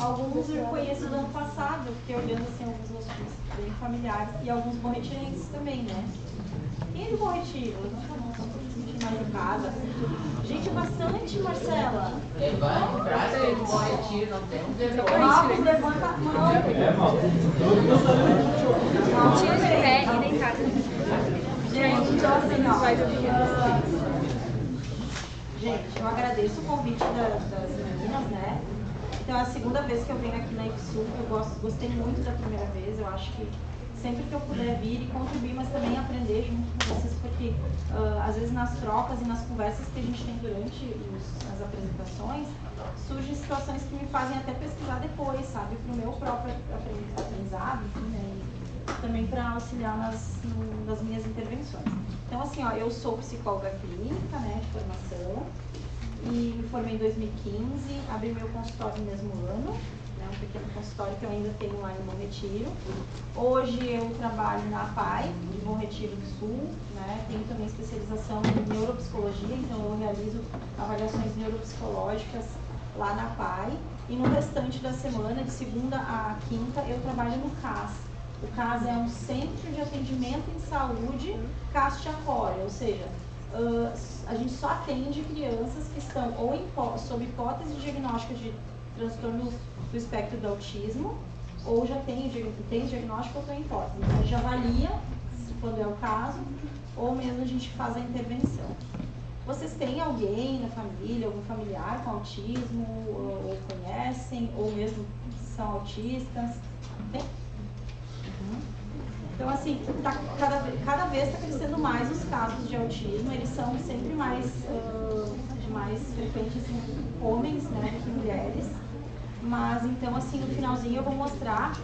alguns eu conheço do ano passado, porque olhando assim alguns meus filhos bem familiares, e alguns borretirenses também, né? Quem é do Bom Retiro? Levanta a mão, só pra se sentir mais em casa. Gente, bastante, Marcela. Levanta, traz que é do Bom Retiro, não tem um vergonha. Marcos, levanta a mão. Tira de pé e deitado. Gente, então assim, ó. Gente, eu agradeço o convite das meninas, né? Então é a segunda vez que eu venho aqui na IFSU, eu gostei muito da primeira vez, eu acho que sempre que eu puder vir e contribuir, mas também aprender junto com vocês, porque às vezes nas trocas e nas conversas que a gente tem durante as apresentações, surgem situações que me fazem até pesquisar depois, sabe? Para o meu próprio aprendizado, enfim, né? E também para auxiliar nas minhas intervenções. Então, assim, ó, eu sou psicóloga clínica, né, de formação, e me formei em 2015, abri meu consultório no mesmo ano, né, um pequeno consultório que eu ainda tenho lá em Bom Retiro. Hoje eu trabalho na APAI, de Bom Retiro do Sul, né, tenho também especialização em neuropsicologia, então eu realizo avaliações neuropsicológicas lá na APAI, e no restante da semana, de segunda a quinta, eu trabalho no CAS. O CAS é um Centro de Atendimento em Saúde Castiacore, ou seja, a gente só atende crianças que estão ou sob hipótese diagnóstica de transtorno do espectro do autismo, ou já tem diagnóstico ou tem hipótese. Então, a gente avalia, quando é o caso, ou mesmo a gente faz a intervenção. Vocês têm alguém na família, algum familiar com autismo, ou conhecem, ou mesmo são autistas? Tem? Então, assim, cada vez está crescendo mais os casos de autismo, eles são sempre mais frequentes em homens, né, do que mulheres. Mas, então, assim, no finalzinho eu vou mostrar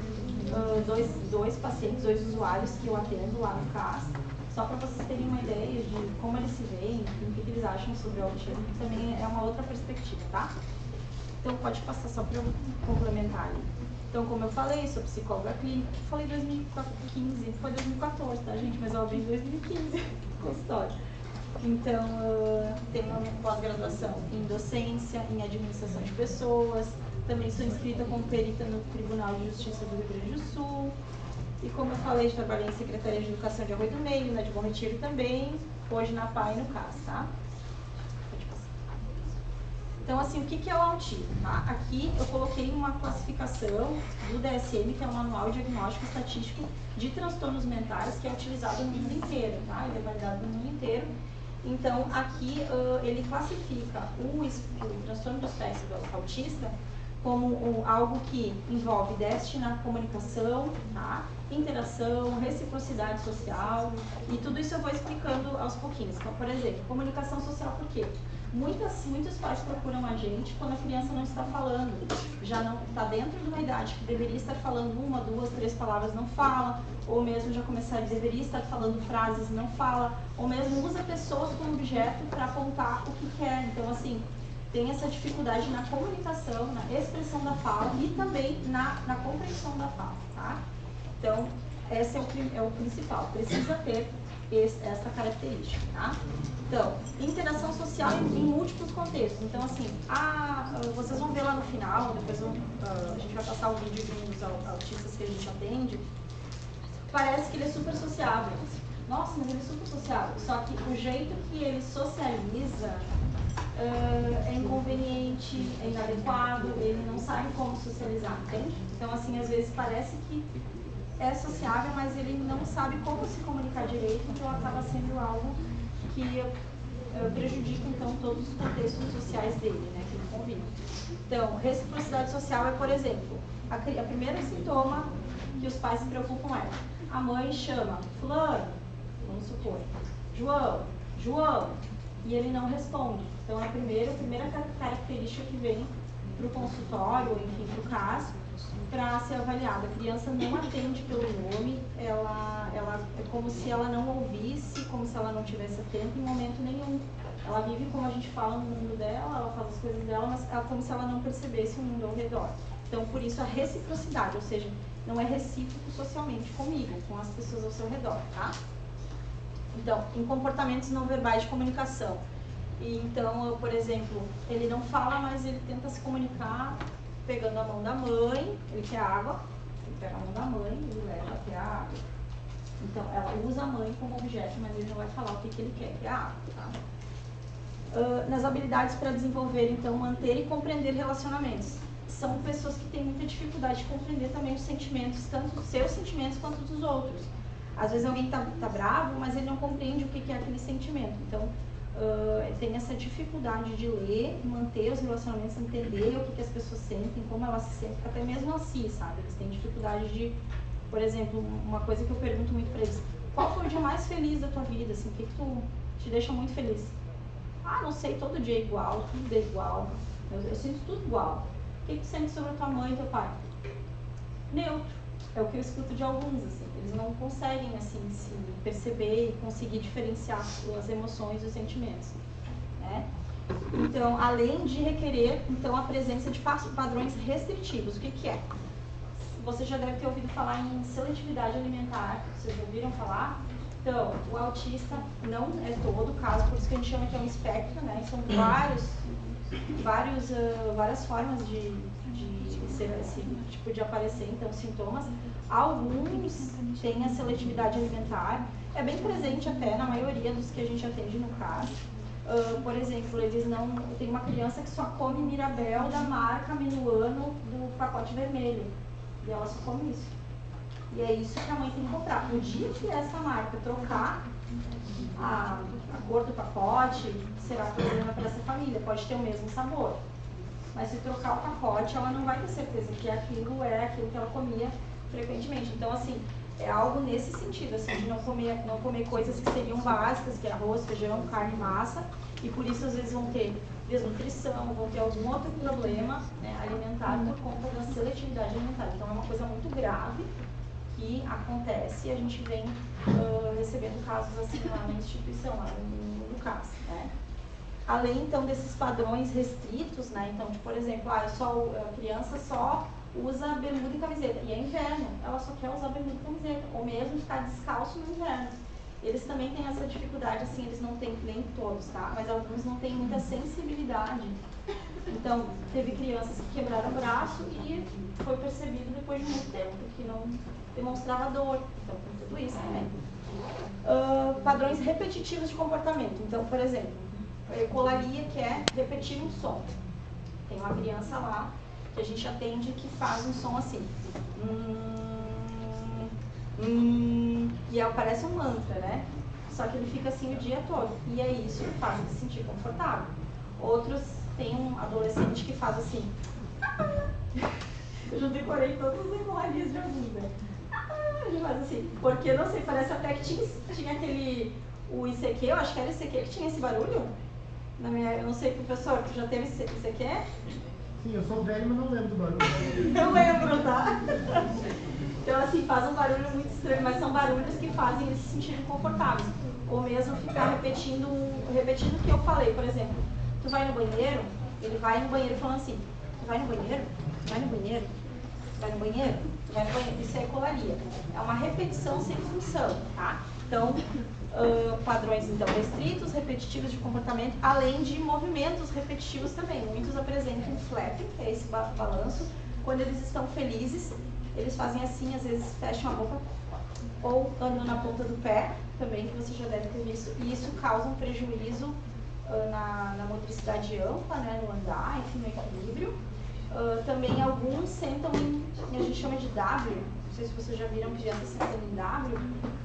dois pacientes, dois usuários que eu atendo lá no CAS, só para vocês terem uma ideia de como eles se veem, enfim, o que eles acham sobre o autismo, que também é uma outra perspectiva, tá? Então, pode passar só para eu complementar ali. Então, como eu falei, sou psicóloga clínica, falei 2015, foi 2014, tá, gente? Mas eu abri em 2015, consultório. Então, tenho uma pós-graduação em docência, em administração de pessoas, também sou inscrita como perita no Tribunal de Justiça do Rio Grande do Sul. E como eu falei, trabalhei em Secretaria de Educação de Arroio do Meio, na de Bom Retiro também, hoje na PAI e no CAS, tá? Então, assim, o que é o autismo, tá? Aqui eu coloquei uma classificação do DSM, que é o Manual Diagnóstico Estatístico de Transtornos Mentais, que é utilizado no mundo inteiro, tá? Ele é validado no mundo inteiro. Então, aqui ele classifica o transtorno do espectro autista como algo que envolve déficit na comunicação, tá? Interação, reciprocidade social, e tudo isso eu vou explicando aos pouquinhos. Então, por exemplo, comunicação social, por quê? Muitos pais procuram a gente quando a criança não está falando, já não está dentro de uma idade que deveria estar falando 1, 2, 3 palavras, não fala, ou mesmo já deveria estar falando frases, não fala, ou mesmo usa pessoas como objeto para apontar o que quer. Então, assim, tem essa dificuldade na comunicação, na expressão da fala e também na compreensão da fala, tá? Então, esse é o principal, precisa ter essa característica, tá? Então, interação social em múltiplos contextos. Então, assim, vocês vão ver lá no final, depois a gente vai passar o vídeo de um dos autistas que a gente atende. Parece que ele é super sociável. Nossa, mas ele é super sociável. Só que o jeito que ele socializa é inconveniente, é inadequado, ele não sabe como socializar, entende? Então, assim, às vezes parece que é sociável, mas ele não sabe como se comunicar direito, então acaba sendo algo que prejudica, então, todos os contextos sociais dele, né, que ele convive. Então, reciprocidade social é, por exemplo, a primeira sintoma que os pais se preocupam é: a mãe chama fulano, vamos supor, João, e ele não responde. Então, a primeira característica que vem para o consultório, ou enfim, para o CAS, para ser avaliada. A criança não atende pelo nome, ela é como se ela não ouvisse, como se ela não tivesse atento em momento nenhum. Ela vive, como a gente fala, no mundo dela, ela faz as coisas dela, mas é como se ela não percebesse o mundo ao redor. Então, por isso a reciprocidade, ou seja, não é recíproco socialmente comigo, com as pessoas ao seu redor, tá? Então, em comportamentos não verbais de comunicação. Então, por exemplo, ele não fala, mas ele tenta se comunicar pegando a mão da mãe, ele quer água, ele pega a mão da mãe, ele leva até a água. Então, ela usa a mãe como objeto, mas ele não vai falar o que ele quer, que é a água, tá? Nas habilidades para desenvolver, então, manter e compreender relacionamentos. São pessoas que têm muita dificuldade de compreender também os sentimentos, tanto os seus sentimentos quanto dos outros. Às vezes alguém tá bravo, mas ele não compreende o que é aquele sentimento. Então, tem essa dificuldade de ler, manter os relacionamentos, entender o que as pessoas sentem, como elas se sentem, até mesmo assim, sabe? Eles têm dificuldade de, por exemplo, uma coisa que eu pergunto muito para eles: qual foi o dia mais feliz da tua vida? Assim, o que tu te deixa muito feliz? Ah, não sei, todo dia é igual, tudo é igual, eu sinto tudo igual. O que tu sente sobre a tua mãe e teu pai? Neutro. É o que eu escuto de alguns, assim. Eles não conseguem, assim, se perceber e conseguir diferenciar as emoções e os sentimentos, né? Então, além de requerer, então, a presença de padrões restritivos. O que é? Você já deve ter ouvido falar em seletividade alimentar. Vocês ouviram falar? Então, o autista não é todo o caso, por isso que a gente chama que é um espectro, né? São várias formas de ser esse tipo de aparecer, então, sintomas. Alguns têm a seletividade alimentar, é bem presente até na maioria dos que a gente atende no CAS. Por exemplo, eles não... Tem uma criança que só come Mirabel da marca Minuano do pacote vermelho, e ela só come isso. E é isso que a mãe tem que comprar. No dia que essa marca trocar a cor do pacote, será problema para essa família. Pode ter o mesmo sabor, mas se trocar o pacote, ela não vai ter certeza que aquilo é aquilo que ela comia frequentemente. Então, assim, é algo nesse sentido, assim, de não comer coisas que seriam básicas, que é arroz, feijão, carne, massa, e por isso às vezes vão ter desnutrição, vão ter algum outro problema, né, alimentar por conta da seletividade alimentar. Então é uma coisa muito grave que acontece e a gente vem recebendo casos assim lá na instituição, lá no CAS, né? Além então desses padrões restritos, né? Então, tipo, por exemplo, a criança só usa bermuda e camiseta, e é inverno, ela só quer usar bermuda e camiseta, ou mesmo ficar descalço no inverno. Eles também têm essa dificuldade, assim, eles não têm, nem todos, tá? Mas alguns não têm muita sensibilidade. Então, teve crianças que quebraram o braço e foi percebido depois de muito tempo que não demonstrava dor. Então, tem tudo isso também. Padrões repetitivos de comportamento. Então, por exemplo, ecolalia, que é repetir um som. Tem uma criança lá que a gente atende que faz um som assim. E parece um mantra, né? Só que ele fica assim o dia todo. E é isso que faz ele se sentir confortável. Outros, tem um adolescente que faz assim. Eu já decorei todas as ecolalias de alguns, né? Ele faz assim. Porque, não sei, parece até que tinha aquele... O ICQ, eu acho que era o ICQ que tinha esse barulho. Eu não sei, professor, tu já teve ICQ? Sim, eu sou velho, mas não lembro do barulho. Eu lembro, tá? Então, assim, faz um barulho muito estranho, mas são barulhos que fazem eles se sentirem confortáveis. Ou mesmo ficar repetindo o que eu falei. Por exemplo, tu vai no banheiro, ele vai no banheiro falando assim: tu vai no banheiro? Tu vai no banheiro? Tu vai no banheiro? Tu vai no banheiro? Isso é ecolalia. É uma repetição sem função, tá? Então, padrões então restritos, repetitivos de comportamento, além de movimentos repetitivos também. Muitos apresentam flapping, que é esse balanço. Quando eles estão felizes, eles fazem assim, às vezes fecham a boca ou andam na ponta do pé, também, que você já deve ter visto, e isso causa um prejuízo na motricidade ampla, né, no andar, enfim, no equilíbrio. Também alguns sentam a gente chama de W, não sei se vocês já viram crianças sentando em W.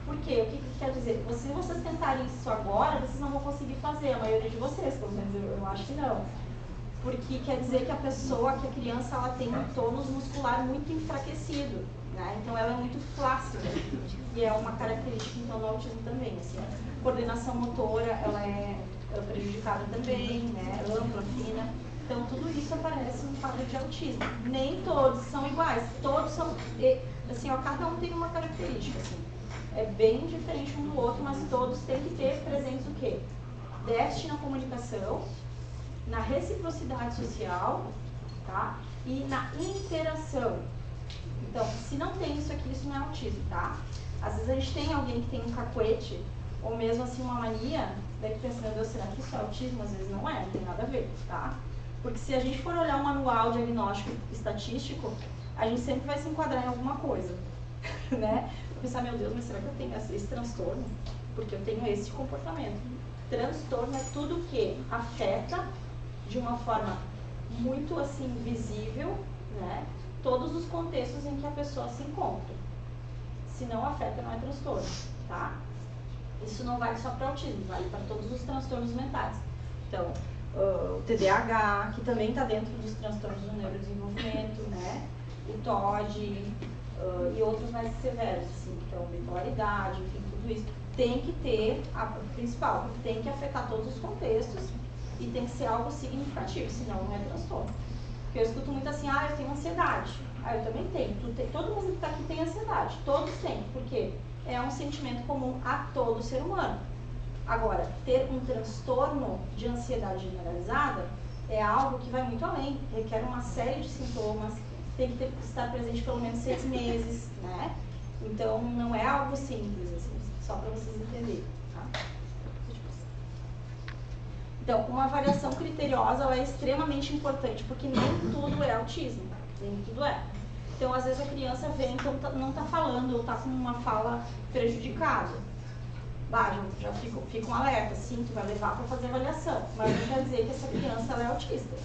Por quê? O que quer dizer? Se vocês tentarem isso agora, vocês não vão conseguir fazer, a maioria de vocês, pelo menos eu acho que não. Porque quer dizer que a criança, ela tem um tônus muscular muito enfraquecido, né? Então ela é muito flácida, e é uma característica então do autismo também, assim, a coordenação motora, ela é prejudicada também, né? Ampla, fina. Então tudo isso aparece no quadro de autismo. Nem todos são iguais, todos são, assim, ó, cada um tem uma característica, assim. É bem diferente um do outro, mas todos têm que ter presentes o quê? Déficit na comunicação, na reciprocidade social, tá? E na interação. Então, se não tem isso aqui, isso não é autismo, tá? Às vezes a gente tem alguém que tem um cacuete, ou mesmo assim uma mania, daí tu pensa, meu Deus, será que isso é autismo? Às vezes não é, não tem nada a ver, tá? Porque se a gente for olhar um manual diagnóstico estatístico, a gente sempre vai se enquadrar em alguma coisa, né? Pensar, meu Deus, mas será que eu tenho esse transtorno? Porque eu tenho esse comportamento. Transtorno é tudo que afeta de uma forma muito assim visível, né, todos os contextos em que a pessoa se encontra. Se não afeta, não é transtorno, tá? Isso não vale só para autismo, vale para todos os transtornos mentais. Então, o TDAH, que também está dentro dos transtornos do neurodesenvolvimento, né? O TOD e outros mais severos, assim, então bipolaridade, enfim, tudo isso. Tem que ter, a principal, tem que afetar todos os contextos e tem que ser algo significativo, senão não é transtorno. Porque eu escuto muito assim, eu tenho ansiedade. Eu também tenho. Todo mundo que está aqui tem ansiedade. Todos têm. Por quê? É um sentimento comum a todo ser humano. Agora, ter um transtorno de ansiedade generalizada é algo que vai muito além. Requer uma série de sintomas, tem que estar presente pelo menos 6 meses, né? Então, não é algo simples, assim, só para vocês entenderem, tá? Então, uma avaliação criteriosa ela é extremamente importante, porque nem tudo é autismo, nem tudo é. Então, às vezes a criança vem, então não está falando, ou está com uma fala prejudicada. Já fica um alerta, sim, tu vai levar para fazer avaliação, mas não quer dizer que essa criança ela é autista.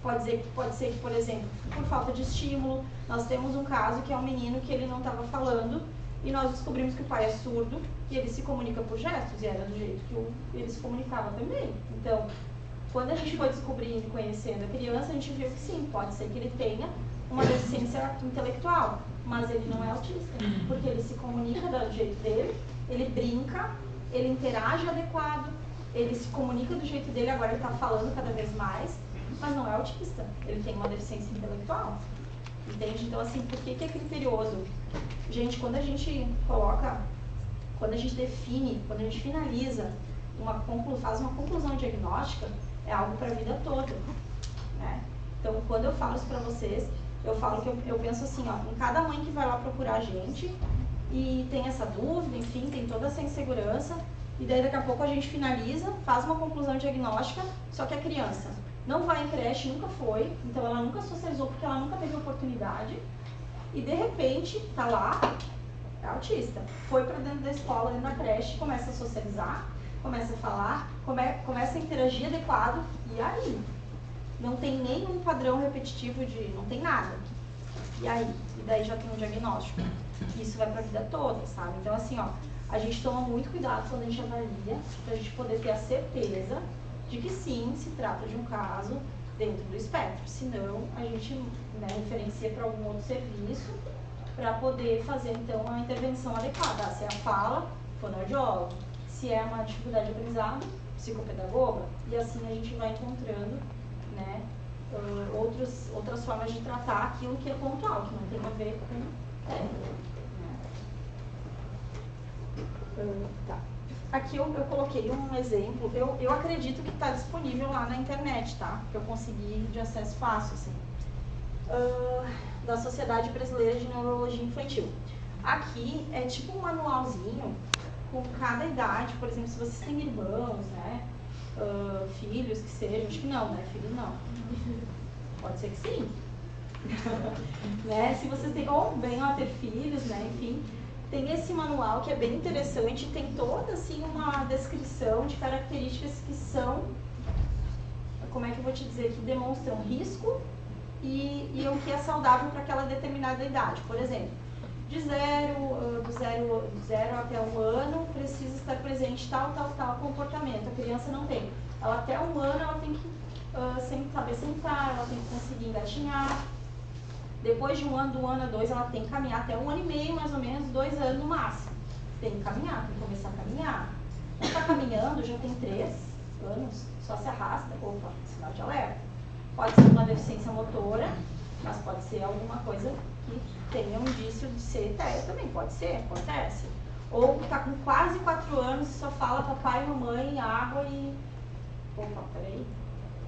Pode ser que, por exemplo, por falta de estímulo, nós temos um caso que é um menino que ele não estava falando, e nós descobrimos que o pai é surdo e ele se comunica por gestos, e era do jeito que ele se comunicava também. Então, quando a gente foi descobrindo e conhecendo a criança, a gente viu que sim, pode ser que ele tenha uma deficiência intelectual, mas ele não é autista, porque ele se comunica do jeito dele, ele brinca, ele interage adequado, ele se comunica do jeito dele, agora ele está falando cada vez mais, mas não é autista, ele tem uma deficiência intelectual. Entende? Então, assim, por que é criterioso? Gente, quando a gente define, quando a gente finaliza, faz uma conclusão diagnóstica, é algo para a vida toda, né? Então, quando eu falo isso para vocês, eu falo que eu penso assim, em cada mãe que vai lá procurar a gente e tem essa dúvida, enfim, tem toda essa insegurança, e daí daqui a pouco a gente finaliza, faz uma conclusão diagnóstica, só que a criança não vai em creche, nunca foi, então ela nunca socializou porque ela nunca teve oportunidade, e de repente tá lá, é autista. Foi para dentro da escola, dentro da creche, começa a socializar, começa a falar, começa a interagir adequado, e aí? Não tem nenhum padrão repetitivo não tem nada. E aí? E daí já tem um diagnóstico. Isso vai para a vida toda, sabe? Então assim, a gente toma muito cuidado quando a gente avalia, para a gente poder ter a certeza de que sim, se trata de um caso dentro do espectro. Senão, a gente referencia para algum outro serviço para poder fazer, então, a intervenção adequada. Se é a fala, fonoaudiólogo. Se é uma dificuldade de aprendizado, psicopedagoga. E assim a gente vai encontrando, né, outras formas de tratar aquilo que é pontual, que não tem a ver com técnica. Tá. Aqui eu coloquei um exemplo, eu acredito que está disponível lá na internet, tá? Que eu consegui de acesso fácil, assim. Da Sociedade Brasileira de Neurologia Infantil. Aqui é tipo um manualzinho com cada idade, por exemplo, se vocês têm irmãos, né? Filhos que sejam, acho que não, né? Filhos não. Pode ser que sim. Né? Se vocês têm, ou venham a ter filhos, né? Enfim. Tem esse manual que é bem interessante, tem toda assim uma descrição de características que são, como é que eu vou te dizer, que demonstram risco e o que é saudável para aquela determinada idade. Por exemplo, do zero até 1 ano precisa estar presente tal comportamento, a criança não tem. Ela até 1 ano ela tem que saber sentar, ela tem que conseguir engatinhar. Depois de 1 ano, do 1 ano a 2, ela tem que caminhar até 1 ano e meio, mais ou menos, 2 anos no máximo. Tem que caminhar, tem que começar a caminhar. Não está caminhando, já tem 3 anos, só se arrasta, opa, sinal de alerta. Pode ser uma deficiência motora, mas pode ser alguma coisa que tenha um indício de ser TEA também, pode ser, acontece. Ou está com quase 4 anos e só fala papai, mamãe, água e... Opa, peraí,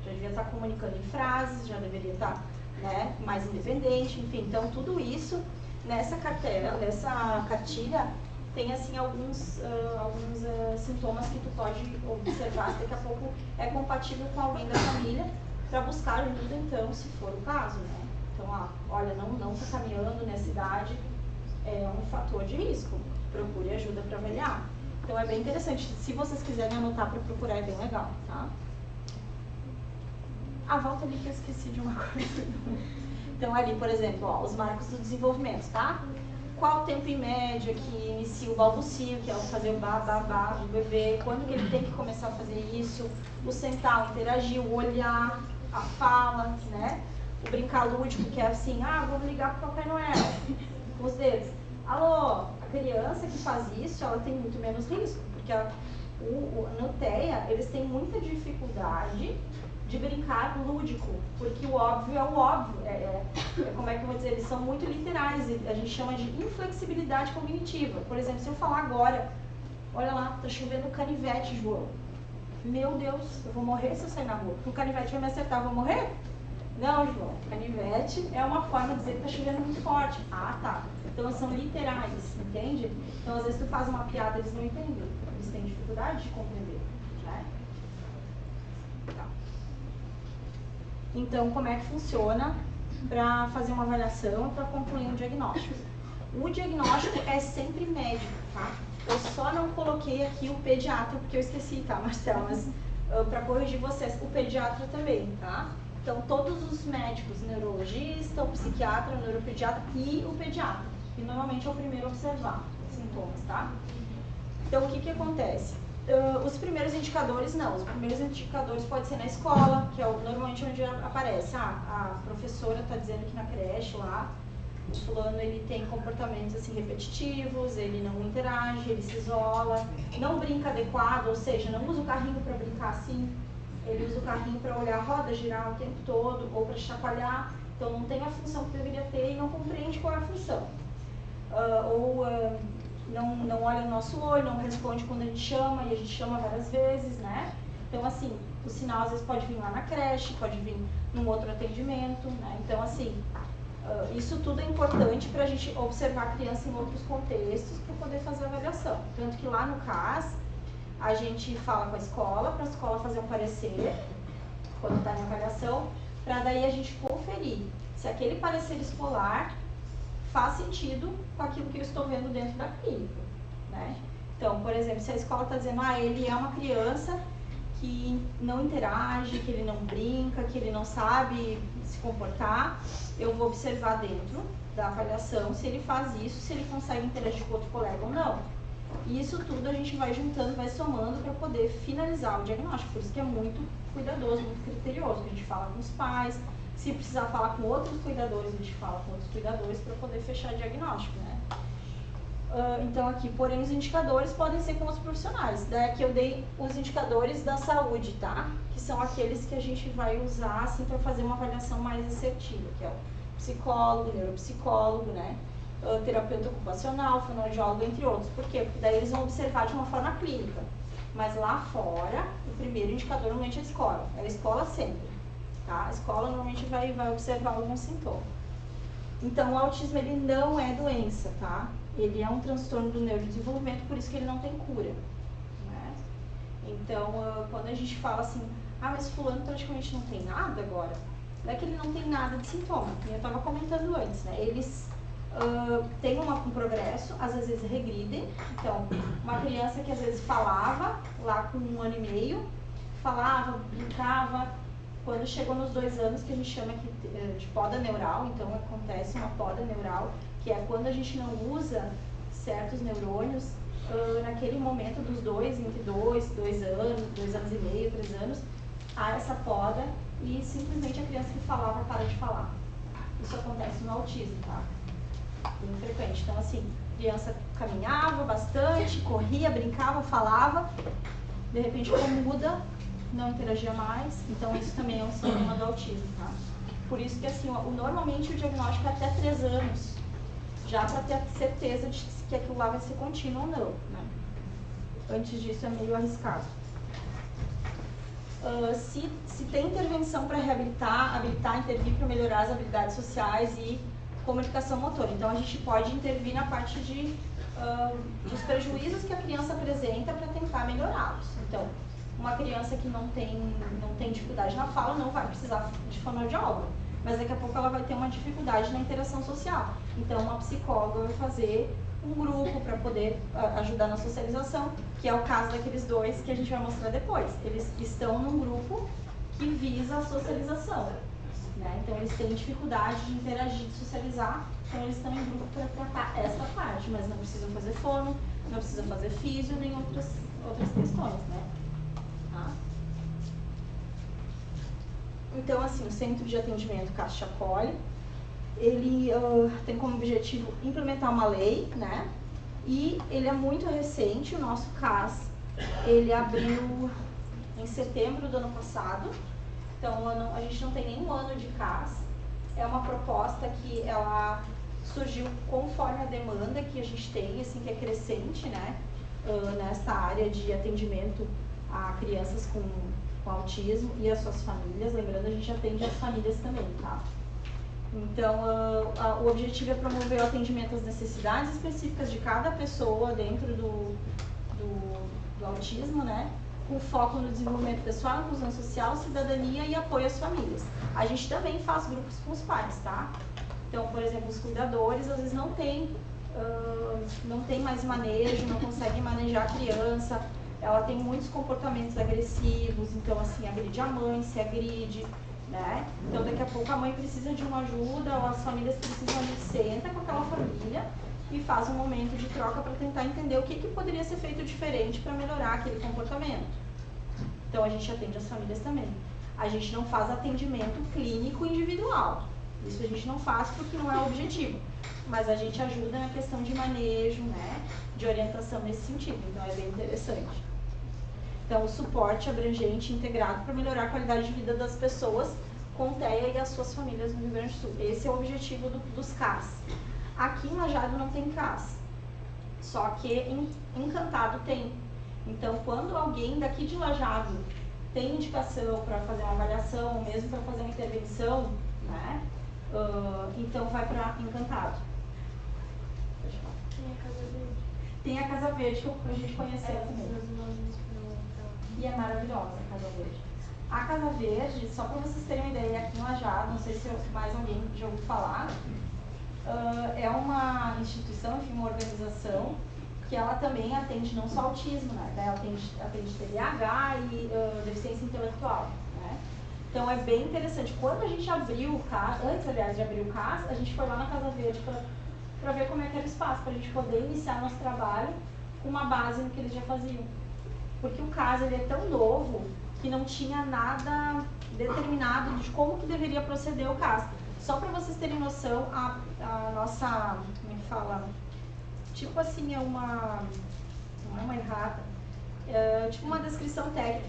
já devia estar comunicando em frases, já deveria estar... né, mais independente, enfim, então tudo isso nessa cartilha tem assim alguns sintomas que tu pode observar se daqui a pouco é compatível com alguém da família para buscar ajuda, então, se for o caso, né? Então, olha, não está caminhando nessa idade, é um fator de risco. Procure ajuda para avaliar. Então, é bem interessante. Se vocês quiserem anotar para procurar, é bem legal, tá? Volta ali que eu esqueci de uma coisa. Então, ali, por exemplo, ó, os marcos do desenvolvimento, tá? Qual o tempo em média que inicia o balbucio, que é o fazer o babá do bebê, quando que ele tem que começar a fazer isso, o sentar, o interagir, o olhar, a fala, né? O brincar lúdico, que é assim, vamos ligar pro Papai Noel, com os dedos. Alô, a criança que faz isso, ela tem muito menos risco, porque no TEA, eles têm muita dificuldade de brincar lúdico, porque o óbvio é o óbvio, como é que eu vou dizer, eles são muito literais, a gente chama de inflexibilidade cognitiva. Por exemplo, se eu falar agora, olha lá, tá chovendo canivete, João. Meu Deus, eu vou morrer se eu sair na rua, porque o canivete vai me acertar, eu vou morrer? Não, João, canivete é uma forma de dizer que tá chovendo muito forte. Tá. Então são literais, entende? Então às vezes tu faz uma piada, eles não entendem, eles têm dificuldade de compreender, né? Tá. Então, como é que funciona para fazer uma avaliação e para concluir um diagnóstico? O diagnóstico é sempre médico, tá? Eu só não coloquei aqui o pediatra, porque eu esqueci, tá, Marcelo? Mas para corrigir vocês, o pediatra também, tá? Então, todos os médicos, neurologista, o psiquiatra, o neuropediatra e o pediatra, que normalmente é o primeiro a observar os sintomas, tá? Então, o que acontece? Os primeiros indicadores, não. Os primeiros indicadores podem ser na escola, que é normalmente onde aparece. A professora está dizendo que na creche lá, o fulano ele tem comportamentos assim repetitivos, ele não interage, ele se isola, não brinca adequado, ou seja, não usa o carrinho para brincar assim, ele usa o carrinho para olhar a roda, girar o tempo todo, ou para chacoalhar, então não tem a função que deveria ter e não compreende qual é a função. Não olha no nosso olho, não responde quando a gente chama, e a gente chama várias vezes, né? Então, assim, o sinal às vezes pode vir lá na creche, pode vir num outro atendimento, né? Então, assim, isso tudo é importante para a gente observar a criança em outros contextos para poder fazer a avaliação. Tanto que lá no CAS, a gente fala com a escola, para a escola fazer um parecer, quando está em avaliação, para daí a gente conferir se aquele parecer escolar faz sentido com aquilo que eu estou vendo dentro da clínica, né? Então, por exemplo, se a escola está dizendo, ele é uma criança que não interage, que ele não brinca, que ele não sabe se comportar, eu vou observar dentro da avaliação se ele faz isso, se ele consegue interagir com outro colega ou não. E isso tudo a gente vai juntando, vai somando para poder finalizar o diagnóstico. Por isso que é muito cuidadoso, muito criterioso. A gente fala com os pais, se precisar falar com outros cuidadores, a gente fala com outros cuidadores para poder fechar o diagnóstico, né? Então aqui, porém, os indicadores podem ser com os profissionais. Daí aqui eu dei os indicadores da saúde, tá? Que são aqueles que a gente vai usar, assim, para fazer uma avaliação mais assertiva, que é o psicólogo, neuropsicólogo, né? Terapeuta ocupacional, fonoaudiólogo, entre outros. Por quê? Porque daí eles vão observar de uma forma clínica. Mas lá fora, o primeiro indicador normalmente é a escola. É a escola sempre, tá? A escola normalmente vai observar algum sintoma. Então, o autismo, ele não é doença, tá? Ele é um transtorno do neurodesenvolvimento, por isso que ele não tem cura, né? Então, quando a gente fala assim, mas fulano praticamente não tem nada agora, não é que ele não tem nada de sintoma, como eu estava comentando antes, né? Eles têm um progresso, às vezes regridem. Então, uma criança que às vezes falava, lá com 1 ano e meio, falava, brincava, quando chegou nos 2 anos, que a gente chama aqui de poda neural, então acontece uma poda neural, que é quando a gente não usa certos neurônios, naquele momento dos 2, entre 2 anos, 2 anos e meio, 3 anos, há essa poda e simplesmente a criança que falava para de falar. Isso acontece no autismo, tá? Bem frequente. Então, assim, a criança caminhava bastante, corria, brincava, falava, de repente ficou muda, não interagia mais, então isso também é um sintoma do autismo, tá? Por isso que, assim, normalmente o diagnóstico é até 3 anos, já para ter a certeza de que aquilo lá vai ser contínuo ou não, né? Antes disso é meio arriscado. Se tem intervenção para reabilitar, habilitar, intervir para melhorar as habilidades sociais e comunicação motora. Então, a gente pode intervir na parte dos prejuízos que a criança apresenta para tentar melhorá-los. Então, uma criança que não tem dificuldade na fala não vai precisar de fonoaudiólogo, mas daqui a pouco ela vai ter uma dificuldade na interação social. Então, uma psicóloga vai fazer um grupo para poder ajudar na socialização, que é o caso daqueles dois que a gente vai mostrar depois. Eles estão num grupo que visa a socialização, né? Então, eles têm dificuldade de interagir, de socializar, então eles estão em grupo para tratar essa parte, mas não precisam fazer fono, não precisam fazer físio, nem outras questões, né? Tá? Então, assim, o Centro de Atendimento Castro Acolhe, ele tem como objetivo implementar uma lei, né? E ele é muito recente, o nosso CAS, ele abriu em setembro do ano passado, então a gente não tem nenhum ano de CAS, é uma proposta que ela surgiu conforme a demanda que a gente tem, assim, que é crescente, né? Nessa área de atendimento a crianças com autismo e as suas famílias, lembrando, a gente atende as famílias também, tá? Então, o objetivo é promover o atendimento às necessidades específicas de cada pessoa dentro do autismo, né? Com foco no desenvolvimento pessoal, inclusão social, cidadania e apoio às famílias. A gente também faz grupos com os pais, tá? Então, por exemplo, os cuidadores, às vezes não tem mais manejo, não conseguem manejar a criança, ela tem muitos comportamentos agressivos, então, assim, agride a mãe, se agride, né? Então, daqui a pouco a mãe precisa de uma ajuda, ou as famílias precisam, a gente senta com aquela família e faz um momento de troca para tentar entender o que poderia ser feito diferente para melhorar aquele comportamento. Então, a gente atende as famílias também. A gente não faz atendimento clínico individual. Isso a gente não faz porque não é o objetivo. Mas a gente ajuda na questão de manejo, né? De orientação nesse sentido. Então, é bem interessante. Então, o suporte abrangente e integrado para melhorar a qualidade de vida das pessoas com TEA e as suas famílias no Rio Grande do Sul. Esse é o objetivo dos CAS. Aqui em Lajeado não tem CAS, só que em Encantado tem. Então, quando alguém daqui de Lajeado tem indicação para fazer uma avaliação, ou mesmo para fazer uma intervenção, né? Então vai para Encantado. Tem a Casa Verde. Tem a Casa Verde que a gente conheceu também. E é maravilhosa a Casa Verde. A Casa Verde, só para vocês terem uma ideia, aqui em Lajeado, não sei se mais alguém já ouviu falar, é uma instituição, enfim, uma organização que ela também atende não só autismo, né? Ela atende TDAH e deficiência intelectual, né? Então é bem interessante. Quando a gente abriu o CAS, antes, aliás, de abrir o CAS, a gente foi lá na Casa Verde para ver como é que era o espaço, para a gente poder iniciar nosso trabalho com uma base no que eles já faziam. Porque o CAS, ele é tão novo que não tinha nada determinado de como que deveria proceder o CAS. Só para vocês terem noção, a nossa, como é que fala? Tipo assim, não é uma errata, tipo uma descrição técnica,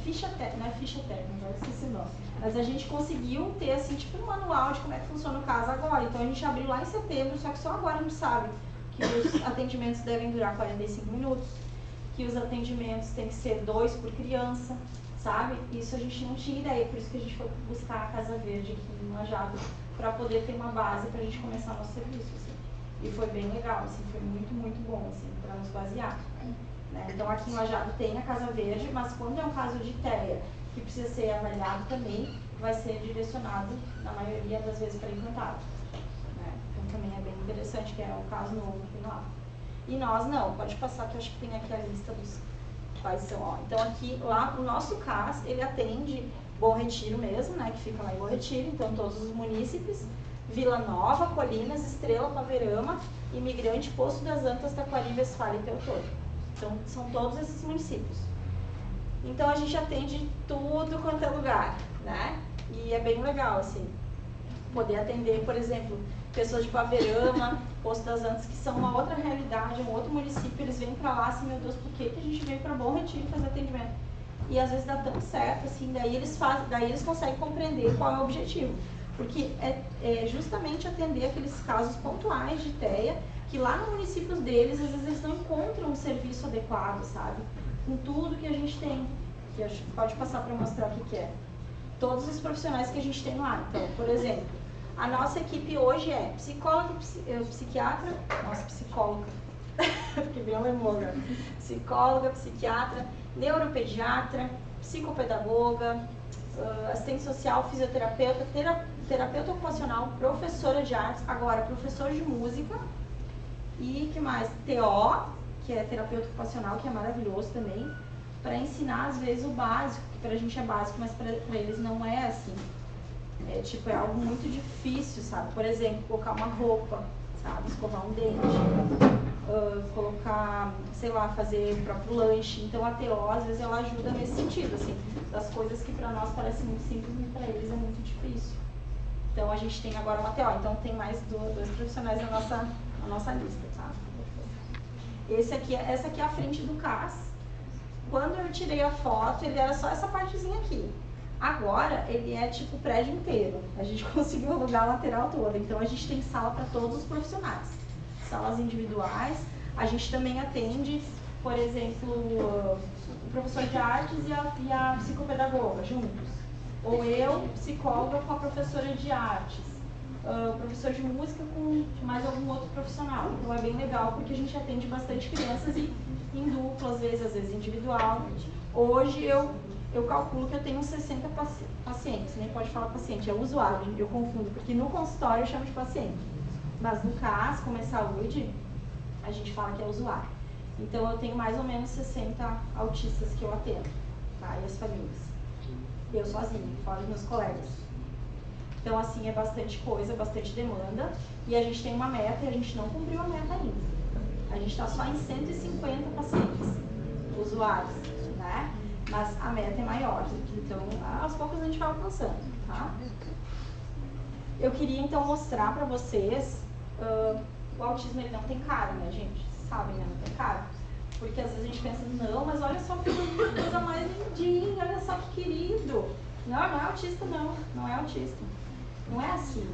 não é ficha técnica, eu esqueci o nome. Mas a gente conseguiu ter, assim, tipo um manual de como é que funciona o CAS agora. Então a gente abriu lá em setembro, só que só agora a gente sabe que os atendimentos devem durar 45 minutos, que os atendimentos tem que ser 2 por criança, sabe? Isso a gente não tinha ideia, por isso que a gente foi buscar a Casa Verde aqui em Lajeado, para poder ter uma base para a gente começar nosso serviço, assim. E foi bem legal, assim, foi muito, muito bom, assim, para nos basear, né? Então aqui em Lajeado tem a Casa Verde, mas quando é um caso de TEA que precisa ser avaliado também, vai ser direcionado, na maioria das vezes, para Encantado, né? Então também é bem interessante, que é o caso novo que tem lá. E nós não, pode passar que eu acho que tem aqui a lista dos quais são, ó. Então aqui, lá, o nosso CAS, ele atende Bom Retiro mesmo, né, que fica lá em Bom Retiro, então todos os munícipes, Vila Nova, Colinas, Estrela, Paverama, Imigrante, Poço das Antas, Taquari, Westfália e Teutônio. Então são todos esses municípios. Então a gente atende tudo quanto é lugar, né, e é bem legal, assim, poder atender, por exemplo, pessoas de Paverama, Poço das Antas, que são uma outra realidade, um outro município, eles vêm pra lá, assim, meu Deus, por que a gente veio pra Bom Retiro fazer atendimento? E às vezes dá tão certo, assim, daí eles conseguem compreender qual é o objetivo. Porque é justamente atender aqueles casos pontuais de TEA, que lá no município deles, às vezes eles não encontram um serviço adequado, sabe? Com tudo que a gente tem, que a gente pode passar para mostrar o que é. Todos os profissionais que a gente tem lá. Então, por exemplo, a nossa equipe hoje é psicóloga, psiquiatra, nossa, psicóloga, porque bem alemão, psicóloga, psiquiatra, neuropediatra, psicopedagoga, assistente social, fisioterapeuta, terapeuta ocupacional, professora de artes, agora professor de música e que mais? TO, que é terapeuta ocupacional, que é maravilhoso também, para ensinar às vezes o básico, que pra gente é básico, mas pra eles não é assim. É tipo, é algo muito difícil, sabe? Por exemplo, colocar uma roupa, sabe? Escovar um dente, colocar, sei lá, fazer o próprio lanche. Então a TO, às vezes, ela ajuda nesse sentido, assim, das coisas que pra nós parecem muito simples, mas pra eles é muito difícil. Então a gente tem agora uma TO, então tem mais dois profissionais na nossa lista, tá? Essa aqui é a frente do CAS. Quando eu tirei a foto, ele era só essa partezinha aqui. Agora, ele é tipo o prédio inteiro. A gente conseguiu alugar a lateral toda. Então, a gente tem sala para todos os profissionais. Salas individuais. A gente também atende, por exemplo, o professor de artes e a psicopedagoga juntos. Ou eu, psicóloga, com a professora de artes. O professor de música com mais algum outro profissional. Então, é bem legal porque a gente atende bastante crianças e em dupla, às vezes individual. Hoje, eu calculo que eu tenho uns 60 pacientes, nem pode falar paciente, é usuário, eu confundo, porque no consultório eu chamo de paciente, mas no CAS, como é saúde, a gente fala que é usuário. Então eu tenho mais ou menos 60 autistas que eu atendo, tá? E as famílias. Eu sozinha, fora dos meus colegas. Então assim, é bastante coisa, bastante demanda, e a gente tem uma meta e a gente não cumpriu a meta ainda. A gente está só em 150 pacientes, usuários, né? Mas a meta é maior, então aos poucos a gente vai alcançando, tá? Eu queria então mostrar pra vocês, o autismo ele não tem cara, né, gente? Vocês sabem, né? Não tem cara. Porque às vezes a gente pensa, não, mas olha só que coisa mais lindinha, olha só que querido. Não é autista não é autista. Não é assim,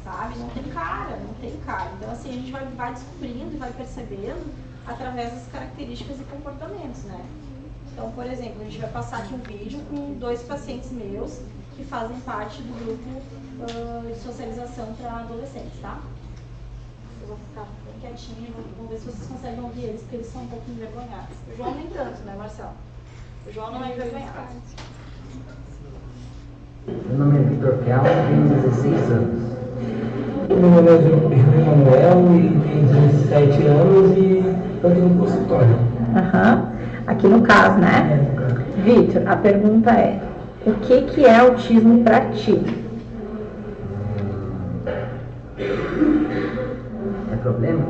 sabe? Não tem cara, não tem cara. Então assim, a gente vai descobrindo e vai percebendo através das características e comportamentos, né? Então, por exemplo, a gente vai passar aqui um vídeo com 2 pacientes meus que fazem parte do grupo de socialização para adolescentes, tá? Eu vou ficar bem quietinha, vamos ver se vocês conseguem ouvir eles, porque eles são um pouco envergonhados. O João nem tanto, né, Marcelo? O João não é envergonhado. Meu nome é Vitor Kelmo, tenho 16 anos. Meu nome é Manuel e tenho 17 anos e estou aqui no consultório. Aqui no CAS, né? Vitor, a pergunta é, o que é autismo para ti? É problemas?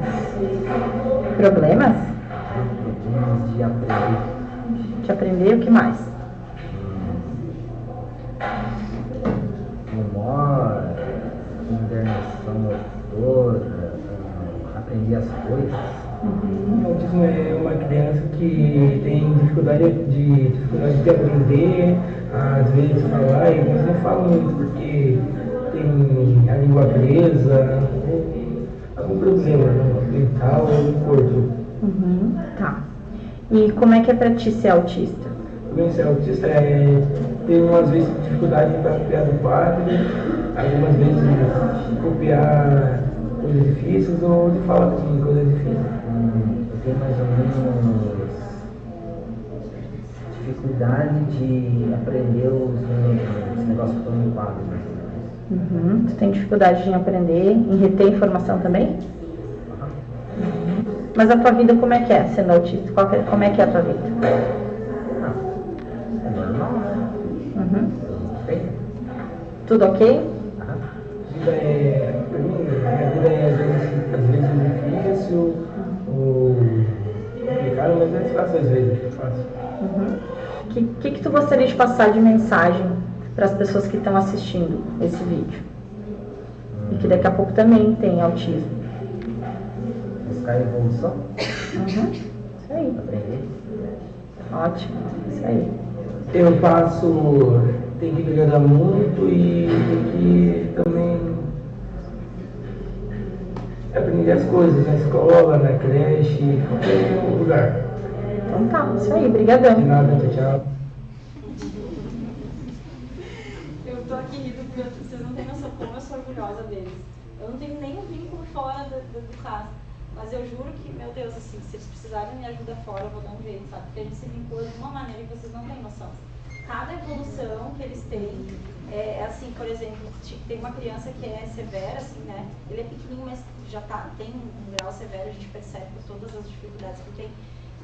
Problemas? Problemas de aprender. De aprender, o que mais? Memória, coordenação motora, aprender as coisas. O autismo é uma criança que tem dificuldade de aprender, às vezes falar, e alguns não falam muito porque tem a língua presa, ou algum problema mental ou no corpo. Tá. E como é que é pra ti ser autista? Também ser autista é ter umas vezes dificuldade para copiar do padre, algumas vezes copiar coisas difíceis ou de falar também coisas difíceis. Eu tenho mais ou menos dificuldade de aprender os negócios que estão no quadro. Tu tem dificuldade em aprender, em reter informação também? Mas a tua vida como é que é, sendo autista? Como é que é a tua vida? É normal, né? Bem, Tudo ok? Minha vida é às vezes difícil ou complicada, mas é fácil às vezes, é fácil. O que tu gostaria de passar de mensagem para as pessoas que estão assistindo esse vídeo? E que daqui a pouco também tem autismo. buscar evolução, Isso aí. aprender. Ótimo. Isso aí. Eu passo, tem que melhorar muito e tem que também aprender as coisas na escola, na creche, em qualquer lugar. Então tá, isso aí. Obrigadão. De nada, tchau, tchau. Eu tô aqui rindo porque vocês não têm noção como eu sou orgulhosa deles. Eu não tenho nenhum vínculo fora do CAS. Mas eu juro que, meu Deus, assim, se eles precisarem de ajuda fora, eu vou dar um jeito, sabe? Porque a gente se vincula de uma maneira que vocês não têm noção. cada evolução que eles têm, é assim, por exemplo, tem uma criança que é severa, assim, né? Ele é pequenininho, mas já tem um grau severo, a gente percebe por todas as dificuldades que tem.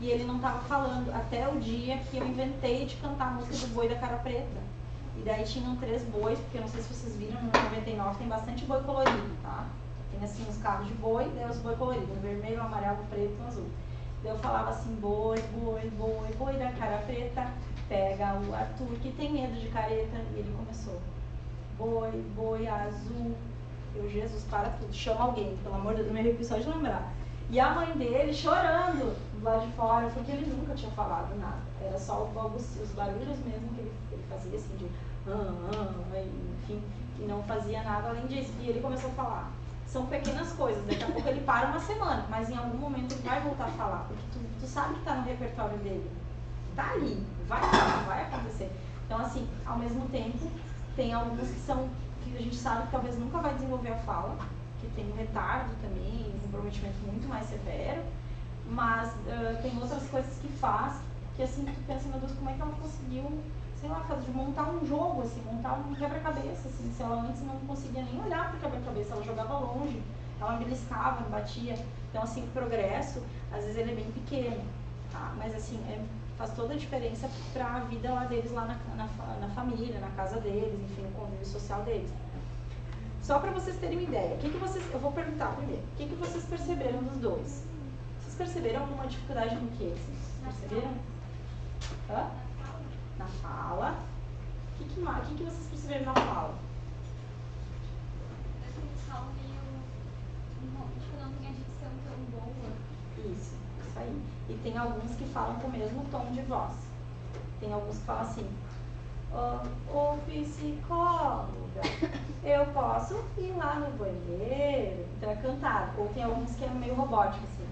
E ele não estava falando até o dia que eu inventei de cantar a música do Boi da Cara Preta. E daí tinham 3 bois, porque eu não sei se vocês viram, no 99 tem bastante boi colorido, tá? Tem assim os carros de boi, daí os boi coloridos, vermelho, amarelo, preto e azul. Daí eu falava assim, boi, boi, boi, boi da cara preta, pega o Arthur que tem medo de careta. E ele começou, boi, boi azul. Eu, Jesus, para tudo, chama alguém, pelo amor de Deus, me arrepio só de lembrar. E a mãe dele chorando lá de fora, porque ele nunca tinha falado nada. Era só os barulhos mesmo que ele fazia, assim, de enfim, e não fazia nada além disso. E ele começou a falar. São pequenas coisas, daqui a pouco ele para uma semana, mas em algum momento ele vai voltar a falar, porque tu sabe que está no repertório dele. Tá ali, vai acontecer. Então, assim, ao mesmo tempo, tem alguns que a gente sabe que talvez nunca vai desenvolver a fala, que tem um retardo também, um comprometimento muito mais severo, mas tem outras coisas que faz, que assim, tu pensa, meu Deus, como é que ela conseguiu, sei lá, montar um jogo, assim, montar um quebra-cabeça, assim, se ela antes não conseguia nem olhar para o quebra-cabeça, ela jogava longe, ela beliscava, batia. Então, assim, o progresso, às vezes ele é bem pequeno, tá? Mas assim, faz toda a diferença para a vida lá deles, lá na família, na casa deles, enfim, no convívio social deles. Só para vocês terem uma ideia, eu vou perguntar primeiro, o que vocês perceberam dos dois? Vocês perceberam alguma dificuldade no quê? Vocês perceberam? Hã? Na fala. O que vocês perceberam na fala? Eles falam meio, tipo, não tem a dicção tão boa. Isso aí. E tem alguns que falam com o mesmo tom de voz. Tem alguns que falam assim, ô psicóloga, eu posso ir lá no banheiro? Então é cantado. Ou tem alguns que é meio robótico, assim,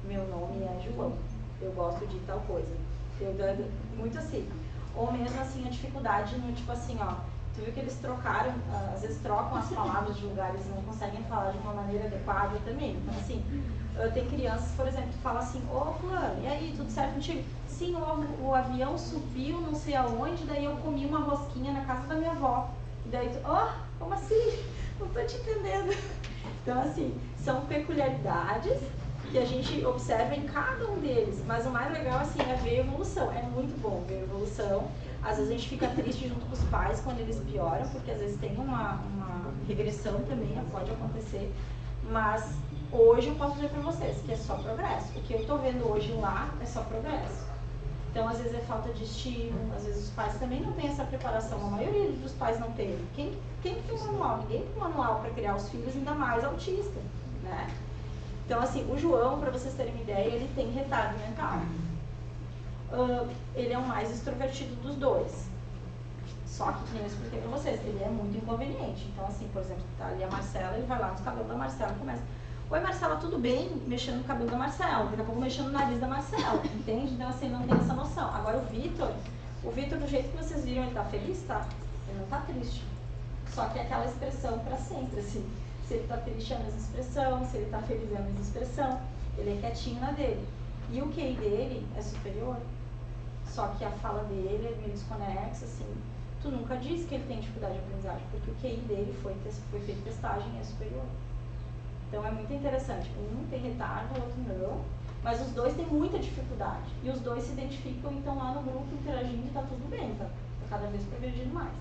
meu nome é João, eu gosto de tal coisa. Muito assim. Ou mesmo assim, a dificuldade no tipo assim, ó, tu viu que eles trocaram, às vezes trocam as palavras de lugar, eles não conseguem falar de uma maneira adequada também. Então assim, tem crianças, por exemplo, que falam assim, ô fulano, e aí, tudo certo contigo? Sim, o avião subiu não sei aonde, daí eu comi uma rosquinha na casa da minha avó. E daí tu, como assim? Não tô te entendendo. Então assim, são peculiaridades que a gente observa em cada um deles, mas o mais legal assim é ver a evolução, é muito bom ver a evolução. Às vezes a gente fica triste junto com os pais quando eles pioram, porque às vezes tem uma regressão também, pode acontecer, mas hoje eu posso dizer para vocês que é só progresso. O que eu estou vendo hoje lá é só progresso. Então às vezes é falta de estímulo, às vezes os pais também não têm essa preparação, a maioria dos pais não tem. Quem tem um manual? Ninguém tem um manual para criar os filhos, ainda mais autista, né? Então, assim, o João, para vocês terem uma ideia, ele tem retardo mental. Ele é o mais extrovertido dos dois. Só que, como eu expliquei para vocês, ele é muito inconveniente. Então, assim, por exemplo, tá ali a Marcela, ele vai lá nos cabelos da Marcela e começa, oi Marcela, tudo bem? Mexendo no cabelo da Marcela, daqui a pouco mexendo no nariz da Marcela, entende? Então, assim, não tem essa noção. Agora, o Vitor, do jeito que vocês viram, ele tá feliz, tá? Ele não tá triste. Só que é aquela expressão para sempre, assim. Se ele está triste é a mesma expressão, se ele está feliz é a mesma expressão. Ele é quietinho na dele. E o QI dele é superior. Só que a fala dele é meio desconexa, assim. Tu nunca disse que ele tem dificuldade de aprendizagem, porque o QI dele foi feito testagem e é superior. Então é muito interessante. Um tem retardo, o outro não. Mas os dois têm muita dificuldade. E os dois se identificam, então lá no grupo interagindo e está tudo bem, tá cada vez progredindo mais.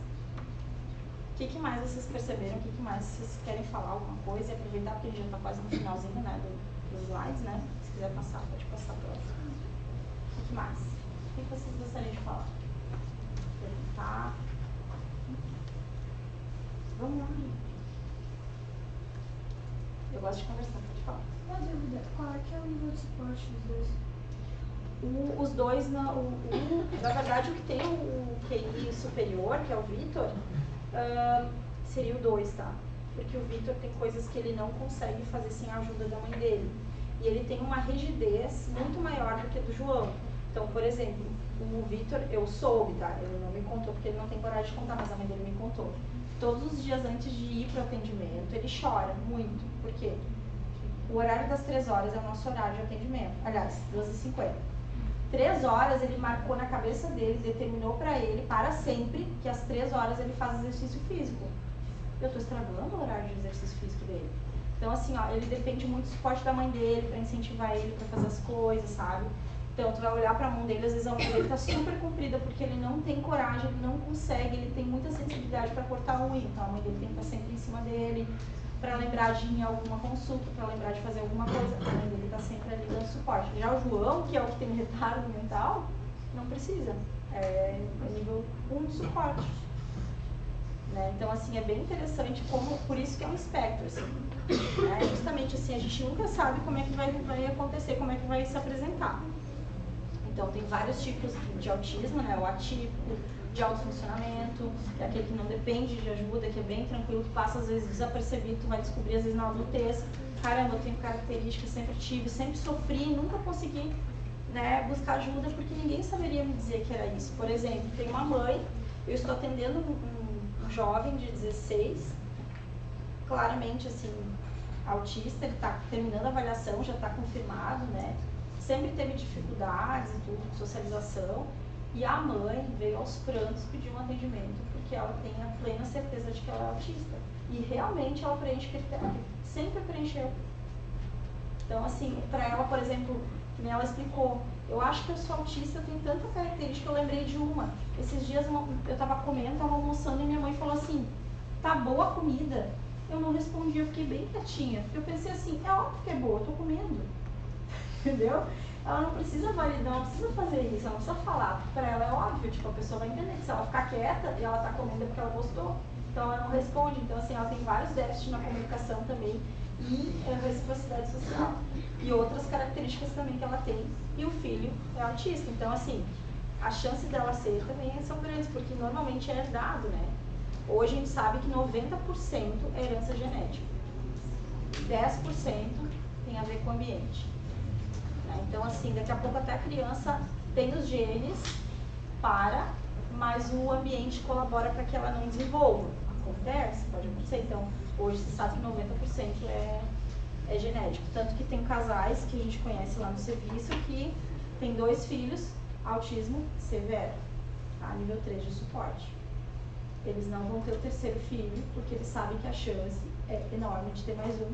O que mais vocês perceberam? O que mais vocês querem falar alguma coisa? E aproveitar porque a gente já está quase no finalzinho, né, dos slides, né? Se quiser passar, pode passar para o que mais? O que vocês gostariam de falar? Perguntar? Vamos lá. Eu gosto de conversar, pode falar. Uma dúvida, qual é que é o nível de suporte dos dois? Os dois, na verdade, o que tem o QI superior, que é o Vitor, seria o 2, tá? Porque o Vitor tem coisas que ele não consegue fazer sem a ajuda da mãe dele. E ele tem uma rigidez muito maior do que a do João. Então, por exemplo, o Vitor, eu soube, tá? Ele não me contou porque ele não tem coragem de contar, mas a mãe dele me contou. Todos os dias antes de ir para o atendimento, ele chora muito. Por quê? O horário das 3 horas é o nosso horário de atendimento. Aliás, 2h50. 3 horas ele marcou na cabeça dele, determinou para ele, para sempre, que às 3 horas ele faz exercício físico. Eu estou estragando o horário de exercício físico dele. Então, assim, ó, ele depende muito do suporte da mãe dele, para incentivar ele para fazer as coisas, sabe? Então, tu vai olhar para a mão dele, às vezes a mão dele tá super comprida, porque ele não tem coragem, ele não consegue, ele tem muita sensibilidade para cortar a unha. Então, a mãe dele tem que estar sempre em cima dele, para lembrar de ir em alguma consulta, para lembrar de fazer alguma coisa. A mãe dele tá sempre ali dando suporte. Já o João, que é o que tem retardo mental, não precisa. É nível 1 de suporte. Né? Então, assim, é bem interessante, como, por isso que é um espectro, assim. Justamente assim, a gente nunca sabe como é que vai acontecer, como é que vai se apresentar. Então, tem vários tipos de autismo, né? O atípico, de alto funcionamento, é aquele que não depende de ajuda, que é bem tranquilo, que passa às vezes desapercebido, tu vai descobrir às vezes na adultez, caramba, eu tenho características, sempre tive, sempre sofri, nunca consegui, né, buscar ajuda, porque ninguém saberia me dizer que era isso. Por exemplo, tem uma mãe, eu estou atendendo um jovem de 16, claramente assim, autista, ele está terminando a avaliação, já está confirmado, né? Sempre teve dificuldades e tudo, de socialização, e a mãe veio aos prantos pedir um atendimento, porque ela tem a plena certeza de que ela é autista. E realmente ela preenche critério, sempre preencheu. Então, assim, para ela, por exemplo, que nem ela explicou, eu acho que eu sou autista, eu tenho tanta característica, eu lembrei de uma. Esses dias eu estava comendo, estava almoçando, e minha mãe falou assim, tá boa a comida? Eu não respondi, eu fiquei bem quietinha, porque eu pensei assim, é óbvio que é boa, eu tô comendo. Entendeu? Ela não precisa validar, não precisa fazer isso, ela não precisa falar. Para ela é óbvio, tipo, a pessoa vai entender que se ela ficar quieta e ela tá comendo é porque ela gostou. Então ela não responde. Então, assim, ela tem vários déficits na comunicação também e reciprocidade social. E outras características também que ela tem. E o filho é autista. Então, assim, as chances dela ser também são grandes, porque normalmente é herdado, né? Hoje a gente sabe que 90% é herança genética. 10% tem a ver com o ambiente. Então, assim, daqui a pouco até a criança tem os genes mas o ambiente colabora para que ela não desenvolva. Acontece, pode acontecer. Então, hoje se sabe que 90% é genético. Tanto que tem casais que a gente conhece lá no serviço que tem 2 filhos, autismo severo, tá? Nível 3 de suporte. Eles não vão ter o 3º filho, porque eles sabem que a chance é enorme de ter mais um.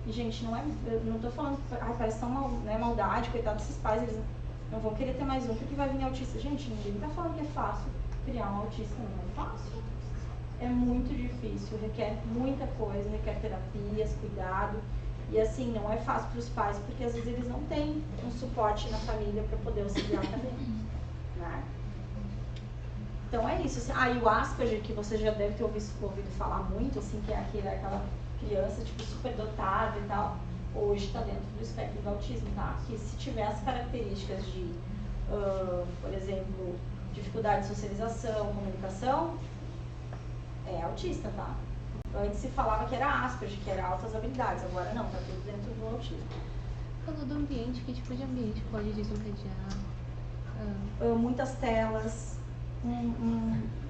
E, gente, eu não tô falando, parece tão maldade, coitado desses pais, eles não vão querer ter mais um, porque vai vir autista. Gente, ninguém tá falando que é fácil criar um autista, não é fácil. É muito difícil, requer muita coisa, requer terapias, cuidado. E, assim, não é fácil para os pais, porque às vezes eles não têm um suporte na família para poder auxiliar também, né? Então, é isso. Assim, e o Asperger, que você já deve ter ouvido falar muito, assim, que é aquela criança, tipo, superdotada e tal, hoje está dentro do espectro do autismo, tá? Que se tiver as características de, por exemplo, dificuldade de socialização, comunicação, é autista, tá? Antes se falava que era Asperger, que era altas habilidades, agora não, tá tudo dentro do autismo. Falou do ambiente, que tipo de ambiente pode desencadear? Muitas telas,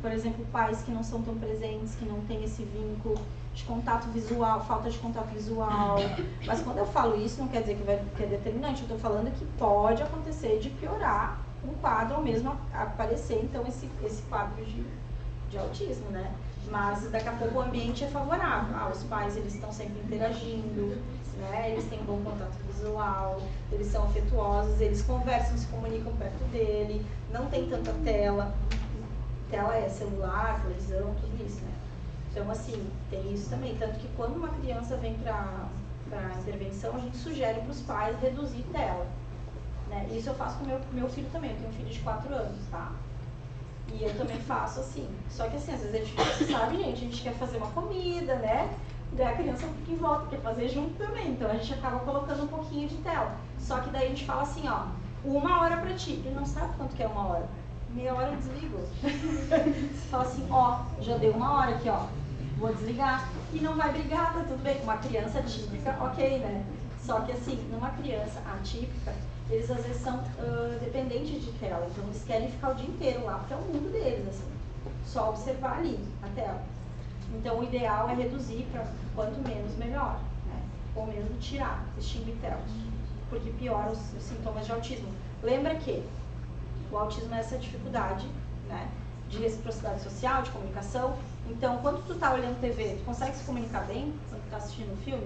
por exemplo, pais que não são tão presentes, que não têm esse vínculo de contato visual, falta de contato visual. Mas quando eu falo isso, não quer dizer que é determinante, eu estou falando que pode acontecer de piorar um quadro ou mesmo aparecer, então, esse quadro de autismo, né? Mas daqui a pouco o ambiente é favorável. Os pais, eles estão sempre interagindo, né? Eles têm bom contato visual, eles são afetuosos, eles conversam, se comunicam perto dele, não tem tanta tela. Tela é celular, televisão, tudo isso, né? Então, assim, tem isso também. Tanto que quando uma criança vem para intervenção, a gente sugere para os pais reduzir tela. Né? Isso eu faço com meu filho também. Eu tenho um filho de 4 anos, tá? E eu também faço assim. Só que assim, às vezes é difícil, sabe, gente? A gente quer fazer uma comida, né? Daí a criança fica em volta, quer fazer junto também. Então a gente acaba colocando um pouquinho de tela. Só que daí a gente fala assim, ó, 1 hora pra ti. Ele não sabe quanto que é 1 hora. Meia hora eu desligo. Você fala assim, ó, já deu 1 hora aqui, ó. Vou desligar. E não vai brigar, tá tudo bem. Uma criança típica, ok, né? Só que assim, numa criança atípica, eles às vezes são dependentes de tela. Então eles querem ficar o dia inteiro lá, porque é o mundo deles, assim. Só observar ali a tela. Então o ideal é reduzir para quanto menos melhor, né? Ou mesmo tirar, extinguir telas. Porque piora os sintomas de autismo. Lembra que O autismo é essa dificuldade, né, de reciprocidade social, de comunicação. Então, quando tu tá olhando TV, tu consegue se comunicar bem quando tu tá assistindo um filme?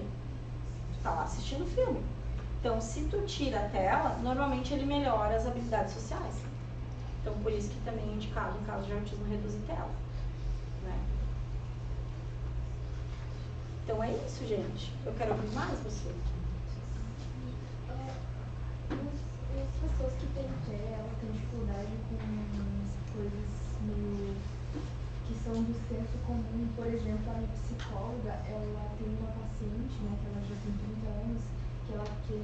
Tu tá lá assistindo o filme. Então, se tu tira a tela, normalmente ele melhora as habilidades sociais. Então, por isso que também é indicado, no caso de autismo, reduzir tela, né? Então, é isso, gente. Eu quero ouvir mais você. As pessoas que têm fé, elas têm dificuldade com coisas meio que são do senso comum. Por exemplo, a minha psicóloga, ela tem uma paciente, né, que ela já tem 30 anos, que ela tem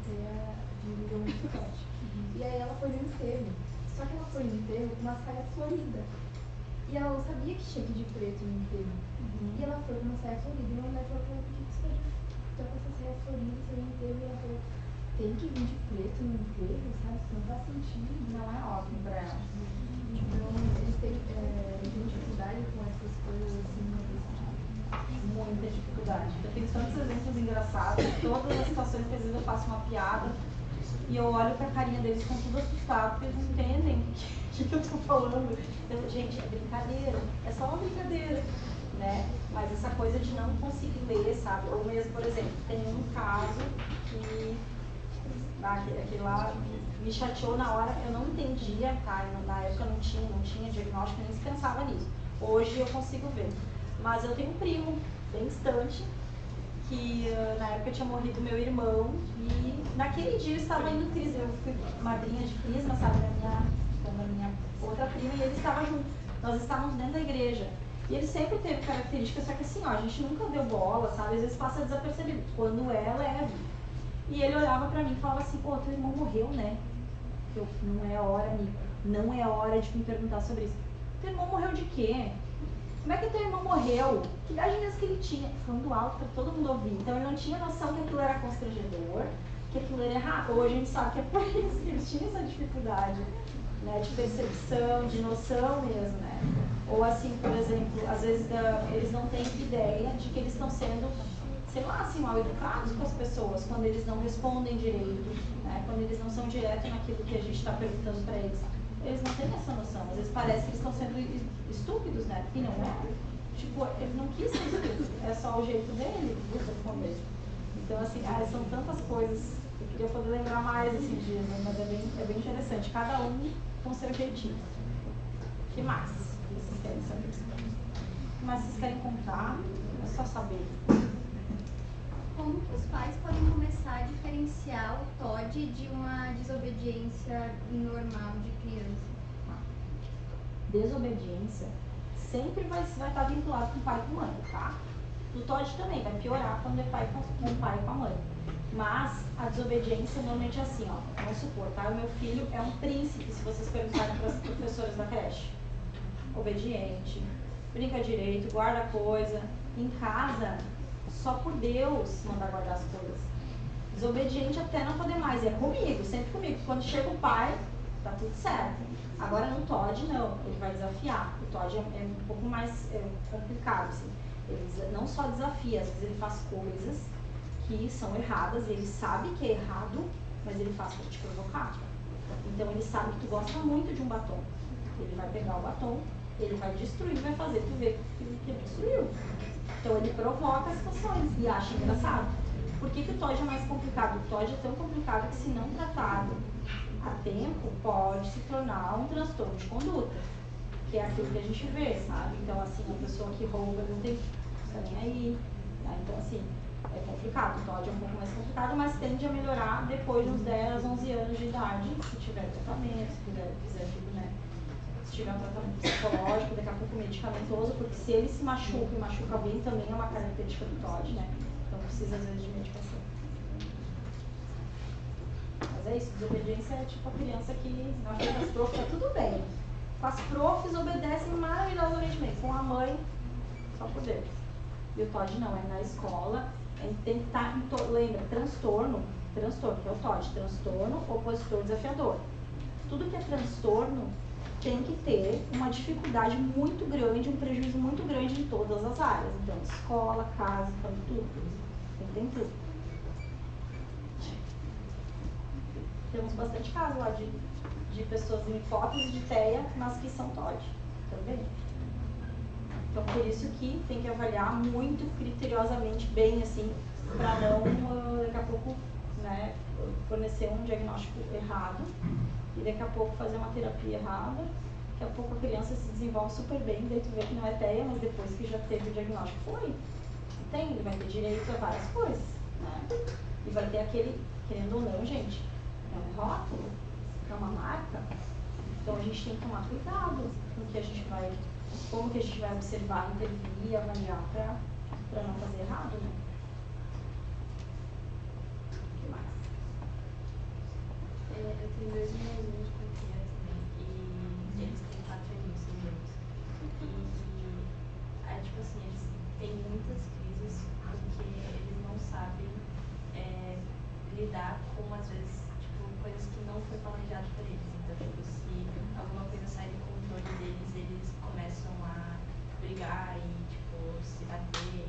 TEA de nível muito forte. E aí ela foi no enterro. Só que ela foi no enterro com uma saia florida. E ela não sabia que tinha que ir de preto no enterro. E ela foi com uma saia florida. E uma mulher falou pra ela, por que você tá com essa saia florida, você no enterro? E ela falou, tem que vir de preto no enterro, sabe? Isso não faz sentido. Não é óbvio pra ela. Então, eles têm dificuldade com essas coisas assim, Muita dificuldade. Eu tenho tantos exemplos engraçados, todas as situações que às vezes eu faço uma piada e eu olho pra carinha deles com tudo assustado, porque eles não entendem o que eu tô falando. Então, gente, é brincadeira, é só uma brincadeira, né? Mas essa coisa de não conseguir ler, sabe? Ou mesmo, por exemplo, tem um caso que aquele lá me chateou na hora, eu não entendia, tá? Na época não tinha diagnóstico, nem se pensava nisso. Hoje eu consigo ver. Mas eu tenho um primo, bem distante, que na época tinha morrido meu irmão e naquele dia eu estava indo crisma, eu fui madrinha de crisma, sabe, da minha outra prima, e ele estava junto. Nós estávamos dentro da igreja. E ele sempre teve características, só que assim, ó, a gente nunca deu bola, sabe? Às vezes passa desapercebido. Quando é leve. E ele olhava pra mim e falava assim, pô, teu irmão morreu, né? Eu, não é hora, Nico. Não é hora de me perguntar sobre isso. Teu irmão morreu de quê? Como é que teu irmão morreu? Que idade mesmo que ele tinha? Falando alto pra todo mundo ouvir. Então ele não tinha noção que aquilo era constrangedor, que aquilo era errado. Hoje a gente sabe que é por isso que eles tinham essa dificuldade, né? De percepção, de noção mesmo, né? Ou assim, por exemplo, às vezes eles não têm ideia de que eles estão sendo, sei lá, assim, mal educados com as pessoas, quando eles não respondem direito, né? Quando eles não são diretos naquilo que a gente está perguntando para eles. Eles não têm essa noção. Às vezes parece que eles estão sendo estúpidos, né? E não é. Tipo, ele não quis ser estúpido. É só o jeito dele de responder. Então, assim, são tantas coisas. Eu queria poder lembrar mais esses dias, né? Mas é bem interessante. Cada um com seu jeitinho. O que mais vocês querem saber? O que mais vocês querem contar? É só saber. Como que os pais podem começar a diferenciar o TOD de uma desobediência normal de criança? Desobediência sempre vai estar vinculado com o pai e com a mãe, tá? O TOD também vai piorar quando é pai com o pai e com a mãe. Mas a desobediência normalmente é assim, ó. Vamos supor, tá? O meu filho é um príncipe, se vocês perguntarem para as professoras da creche. Obediente, brinca direito, guarda coisa. Em casa, só por Deus mandar guardar as coisas. Desobediente até não poder mais. E é comigo, sempre comigo. Quando chega o pai, tá tudo certo. Agora no TOD não, ele vai desafiar. O TOD é um pouco mais complicado, assim. Ele não só desafia, às vezes ele faz coisas que são erradas, ele sabe que é errado, mas ele faz para te provocar. Então ele sabe que tu gosta muito de um batom. Ele vai pegar o batom, ele vai destruir, vai fazer tu ver que ele destruiu. Então ele provoca as situações e acha engraçado. Por que o TOD é mais complicado? O TOD é tão complicado que, se não tratado a tempo, pode se tornar um transtorno de conduta, que é aquilo que a gente vê, sabe? Então, assim, a pessoa que rouba não tem, tá nem aí, né? Então, assim, é complicado. O TOD é um pouco mais complicado, mas tende a melhorar depois de uns 10, 11 anos de idade, se tiver tratamento, se fizer tudo, né? Se tiver um tratamento psicológico, daqui a pouco medicamentoso, porque se ele se machuca e machuca alguém, também é uma característica do TOD, né? Então precisa às vezes de medicação. Mas é isso, desobediência é tipo a criança que acha que as profs tá tudo bem. As profs obedecem maravilhosamente bem, com a mãe, só por Deus. E o TOD não, é na escola, tem que estar, lembra, transtorno, que é o TOD, transtorno opositor desafiador. Tudo que é transtorno tem que ter uma dificuldade muito grande, um prejuízo muito grande em todas as áreas. Então, escola, casa, tudo. Tem tudo. Temos bastante casos lá de de pessoas em hipótese de TEA, mas que são TOD também. Então, por isso que tem que avaliar muito criteriosamente bem, assim, para não, daqui a pouco, né, fornecer um diagnóstico errado e daqui a pouco fazer uma terapia errada. Daqui a pouco a criança se desenvolve super bem, daí tu vê que não é TEA, mas depois que já teve o diagnóstico, foi. Tem, ele vai ter direito a várias coisas, né? E vai ter aquele, querendo ou não, gente, é um rótulo, é uma marca. Então a gente tem que tomar cuidado com o que a gente vai, como que a gente vai observar, intervir e avaliar para não fazer errado, né? O que mais? Eu tenho 2 irmãozinhos com criança também, e eles têm 4 aninhos, 6 anos. E aí, tipo assim, eles têm muitas crises porque eles não sabem lidar com, às vezes, tipo, coisas que não foi planejado por eles. Então, tipo, se alguma coisa sai do controle deles, eles começam a brigar e, tipo, se bater.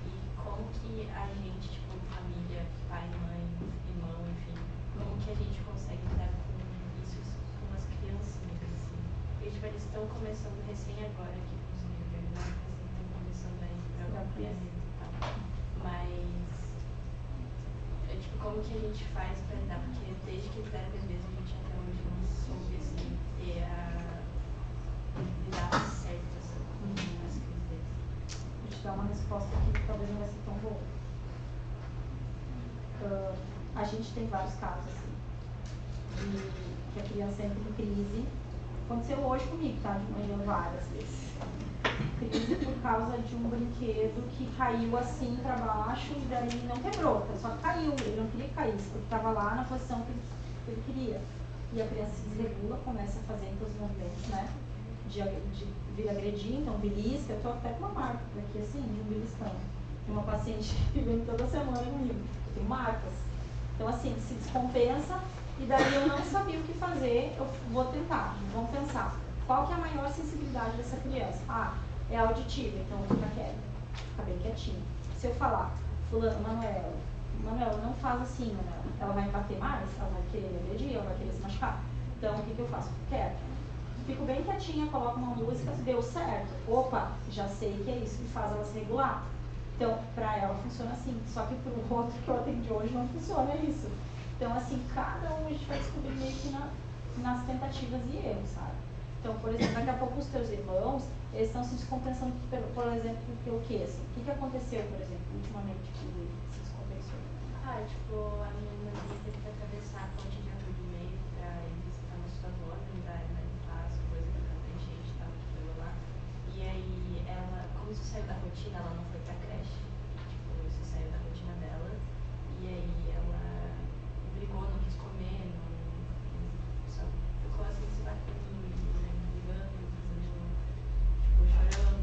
E como que a gente, tipo, família, pai, mãe, irmão, enfim, como que a gente consegue lidar com isso com as criancinhas, assim? Porque, tipo, eles estão começando recém agora que conseguiram diagnóstico, assim, estão começando a ir para o planeta e tal. Mas, tipo, como que a gente faz para lidar? Porque desde que eles eram bebês, a gente até hoje não soube, assim, ter lidar certo, assim, com as crises deles. Vou te dar uma resposta aqui que talvez não vai ser tão boa. A gente tem vários casos, assim, de que a criança entra em crise. Aconteceu hoje comigo, tá? De manhã várias vezes. Crise por causa de um brinquedo que caiu assim pra baixo e daí não quebrou, só caiu. Ele não queria que caísse, porque estava lá na posição que ele queria. E a criança se desregula, começa a fazer então, os movimentos, né? De vir agredir, então belisca. Eu tô até com uma marca aqui assim, de um beliscão. Tem uma paciente que vem toda semana comigo, eu tenho marcas. Então assim, se descompensa e daí eu não sabia o que fazer, eu vou tentar, vamos pensar. Qual que é a maior sensibilidade dessa criança? Ah, é auditiva, então fica quieta, fica bem quietinho. Se eu falar, fulano, Manuela, não faz assim, Manuela, ela vai me bater mais, ela vai querer me agredir, ela vai querer se machucar. Então o que que eu faço? Fico quieta. Fico bem quietinha, coloco uma música, deu certo. Opa, já sei que é isso que faz ela se regular. Então, pra ela funciona assim, só que pro outro que eu atendi hoje não funciona isso. Então, assim, cada um a gente vai descobrir meio que nas tentativas e erros, sabe? Então, por exemplo, daqui a pouco os teus irmãos, eles estão se descompensando, por exemplo, pelo quê? Assim? O que aconteceu, por exemplo, ultimamente que se descompensou? Ah, tipo, a minha irmãzinha teve que atravessar a ponte de Arroio do Meio pra ir visitar nossos avós, ajudar ela a limpar as coisas da enchente e tal, que foi lá. E aí, ela, como isso saiu da rotina, ela não foi pra creche. Tipo, isso saiu da rotina dela. E aí, ela brigou, não quis comer, só ficou assim, se batendo. Chorando,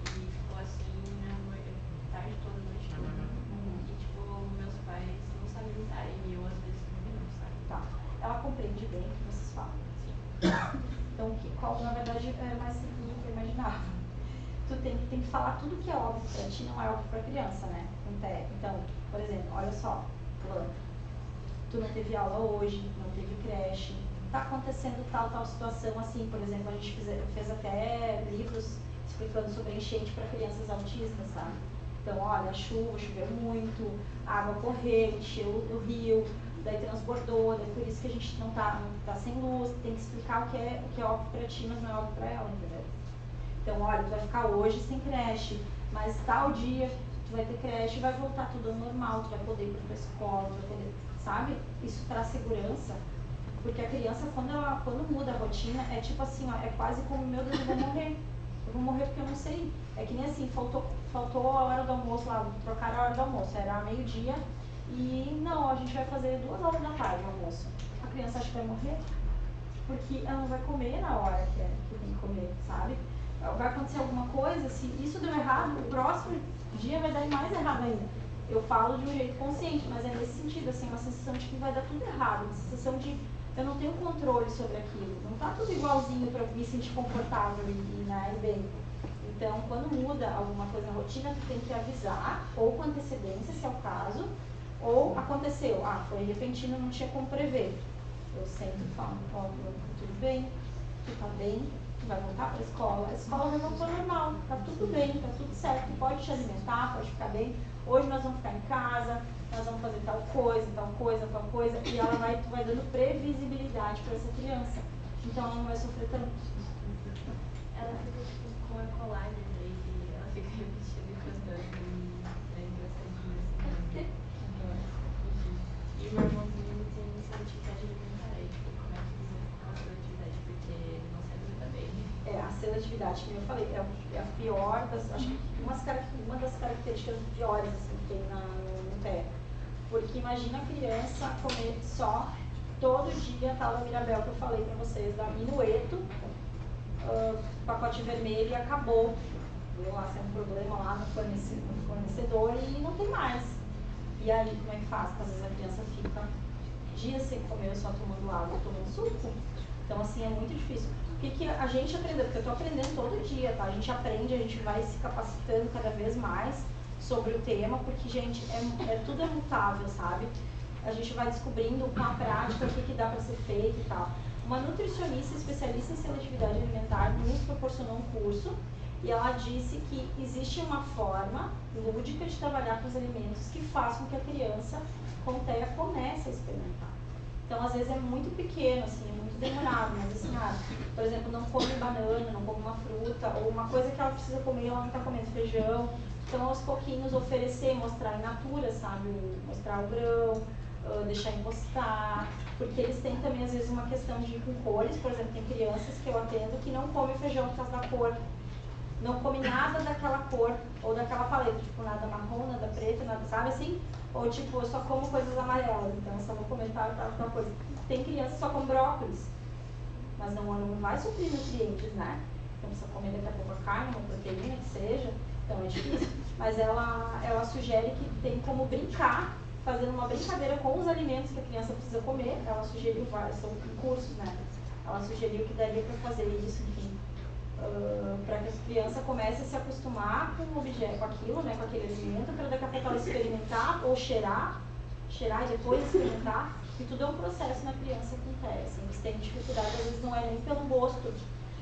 e ficou assim a tarde toda, a noite toda. E tipo, meus pais não sabem lidar, e eu às vezes não sabe. Tá. Ela compreende bem o que vocês falam. Sim. Então, qual na verdade é mais simples do que eu imaginava. Tu tem que falar tudo que é óbvio pra ti, não é óbvio pra criança, né? Então, por exemplo, olha só, fulano, tu não teve aula hoje, não teve creche, tá acontecendo tal situação, assim, por exemplo, a gente fez até livros explicando sobre enchente para crianças autistas, sabe? Então, olha, a chuva, choveu muito, a água correu, encheu o rio, daí transbordou, daí por isso que a gente não tá sem luz, tem que explicar o que é óbvio para ti, mas não é óbvio para ela, entendeu? Então, olha, tu vai ficar hoje sem creche, mas tal dia tu vai ter creche, vai voltar tudo ao normal, tu vai poder ir para a escola, tu vai poder, sabe? Isso traz segurança. Porque a criança, quando muda a rotina, é tipo assim, ó, é quase como, meu Deus, eu vou morrer. Eu vou morrer porque eu não sei. É que nem assim, faltou a hora do almoço lá, trocaram a hora do almoço, era meio-dia, e não, a gente vai fazer 2 horas da tarde o almoço. A criança acha que vai morrer, porque ela não vai comer na hora que tem que comer, sabe? Vai acontecer alguma coisa, se isso deu errado, o próximo dia vai dar mais errado ainda. Eu falo de um jeito consciente, mas é nesse sentido, assim, uma sensação de que vai dar tudo errado, uma sensação de eu não tenho controle sobre aquilo, não tá tudo igualzinho para me sentir confortável e bem. Então, quando muda alguma coisa na rotina, tu tem que avisar, ou com antecedência, se é o caso, ou aconteceu, foi repentino, não tinha como prever. Eu sento e falo, ó, tudo bem, tu tá bem, tu vai voltar pra escola, a escola vai voltar normal, tá tudo bem, tá tudo certo, tu pode te alimentar, pode ficar bem, hoje nós vamos ficar em casa, nós vamos fazer tal coisa, tal coisa, tal coisa, e tu vai dando previsibilidade para essa criança. Então ela não vai sofrer tanto. Ela fica tipo com a colar de leite e ela fica repetindo e cantando e é engraçadinho assim. E o meu irmãozinho ele tem seletividade alimentar, aí tipo, como é que eles vão com a seletividade? Porque ele não se alimenta bem. A seletividade, como eu falei, é a pior das, acho que uma das características piores assim, que tem no pé. Porque imagina a criança comer só todo dia a tal da Mirabel que eu falei pra vocês, da Minueto, pacote vermelho, e acabou. Deu lá sem um problema lá no fornecedor e não tem mais. E aí como é que faz? Porque às vezes a criança fica dias sem comer, só tomando água, tomando suco. Então assim, é muito difícil. O que a gente aprendeu? Porque eu tô aprendendo todo dia, tá? A gente aprende, a gente vai se capacitando cada vez mais sobre o tema, porque, gente, tudo é mutável, sabe? A gente vai descobrindo com a prática o que dá para ser feito e tal. Uma nutricionista especialista em seletividade alimentar nos proporcionou um curso e ela disse que existe uma forma lúdica de trabalhar com os alimentos que faz com que a criança com TEA comece a experimentar. Então, às vezes é muito pequeno, assim, é muito demorado, mas assim, por exemplo, não come banana, não come uma fruta, ou uma coisa que ela precisa comer e ela não está comendo feijão. Então, aos pouquinhos, oferecer, mostrar in natura, sabe? Mostrar o grão, deixar encostar. Porque eles têm também, às vezes, uma questão de ir com cores. Por exemplo, tem crianças que eu atendo que não comem feijão por causa da cor. Não come nada daquela cor, ou daquela paleta. Tipo, nada marrom, nada preto, nada, sabe assim? Ou tipo, eu só como coisas amarelas, então eu só vou comer tal coisa. Tem crianças que só comem brócolis, mas não vai suprir nutrientes, né? Então precisa comer daqui a pouco a carne, uma proteína que seja, então é difícil. Mas ela sugere que tem como brincar, fazendo uma brincadeira com os alimentos que a criança precisa comer. Ela sugeriu vários, são cursos, né? Ela sugeriu que daria para fazer isso, enfim. Para que a criança comece a se acostumar com o objeto, com aquilo, né, com aquele alimento, para daqui a pouco ela experimentar ou cheirar e depois experimentar, e tudo é um processo na criança com TEA. Assim, eles têm dificuldade, às vezes não é nem pelo gosto,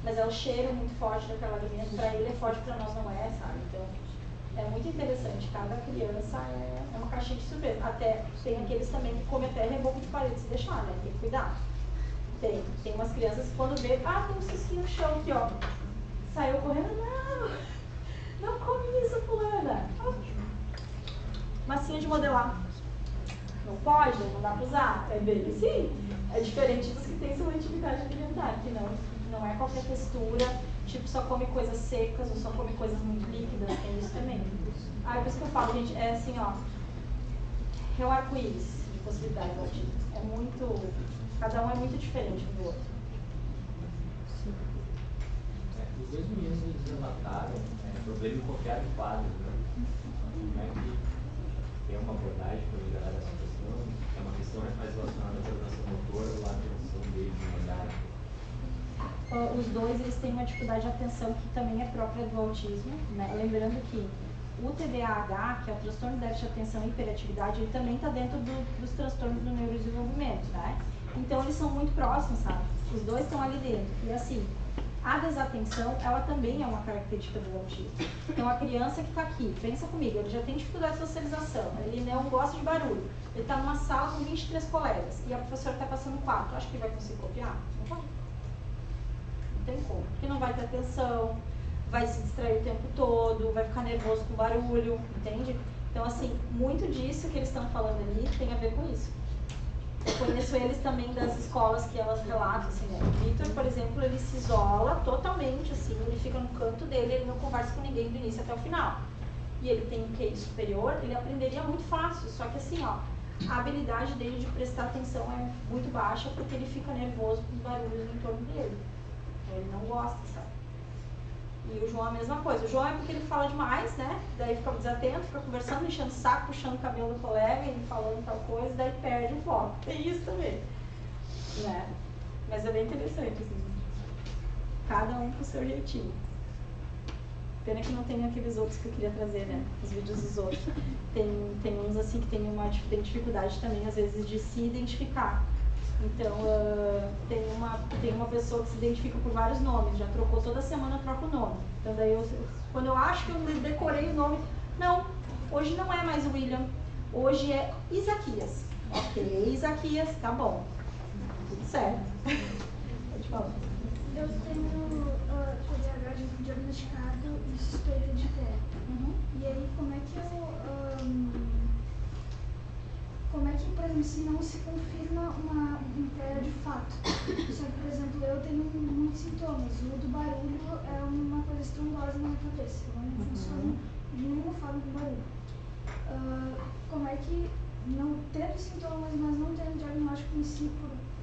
mas é o cheiro muito forte daquele alimento, para ele é forte, para nós não é, sabe? Então é muito interessante, cada criança é uma caixinha de surpresa. Até tem aqueles também que comem até reboco de parede se deixar, né? Tem que cuidar. Tem umas crianças que quando vê, tem um cisquinho no chão aqui, ó. Saiu correndo, não come isso, fulana. Massinha de modelar. Não pode, não dá pra usar. É bem assim. É diferente dos que têm seletividade alimentar, que não é qualquer textura, tipo, só come coisas secas ou só come coisas muito líquidas, tem isso também. Aí por isso que eu falo, gente, é assim, ó, é o arco-íris de possibilidades do autismo. É muito, cada um é muito diferente um do outro. Os dois meninos eles relataram problema em qualquer quadro, né? Como é que tem uma abordagem para melhorar essa questão? É uma questão mais relacionada à coordenação motora ou à atenção deles de olhar? Os dois eles têm uma dificuldade de atenção que também é própria do autismo, né? Lembrando que o TDAH, que é o transtorno de déficit de atenção e hiperatividade, ele também está dentro dos transtornos do neurodesenvolvimento, né? Então eles são muito próximos, sabe? Os dois estão ali dentro. E assim, a desatenção, ela também é uma característica do autismo. Então a criança que está aqui, pensa comigo, ele já tem dificuldade de socialização, ele não gosta de barulho, ele está numa sala com 23 colegas e a professora está passando 4, acho que vai conseguir copiar? Não vai. Não tem como, porque não vai ter atenção, vai se distrair o tempo todo, vai ficar nervoso com barulho, entende? Então assim, muito disso que eles estão falando ali tem a ver com isso. Eu conheço eles também das escolas que elas relatam, assim, né? O Victor, por exemplo, ele se isola totalmente, assim, ele fica no canto dele, ele não conversa com ninguém do início até o final. E ele tem um QI superior, ele aprenderia muito fácil, só que assim, ó, a habilidade dele de prestar atenção é muito baixa porque ele fica nervoso com os barulhos no entorno dele. Então ele não gosta, sabe? E o João é a mesma coisa. O João é porque ele fala demais, né? Daí fica desatento, fica conversando, enchendo o saco, puxando o cabelo do colega, ele falando tal coisa, daí perde o foco. Tem isso também, né? Mas é bem interessante, assim. Cada um com o seu jeitinho. Pena que não tem aqueles outros que eu queria trazer, né? Os vídeos dos outros. Tem uns assim que tem dificuldade também, às vezes, de se identificar. Então, tem uma pessoa que se identifica por vários nomes, já trocou, toda semana troca o nome. Então, daí quando eu acho que eu decorei o nome, não, hoje não é mais William, hoje é Isaquias. Ok, Isaquias, tá bom, tudo certo. Pode falar. Eu tenho TDAH diagnosticado e suspeita de TEA. E aí, como é que por exemplo, se não se confirma um TEA de fato? Só que, por exemplo, eu tenho muitos sintomas. O do barulho é uma coisa estrondosa na minha cabeça. Eu não funciono de nenhuma forma com barulho. Como é que, não tendo sintomas, mas não tendo diagnóstico em si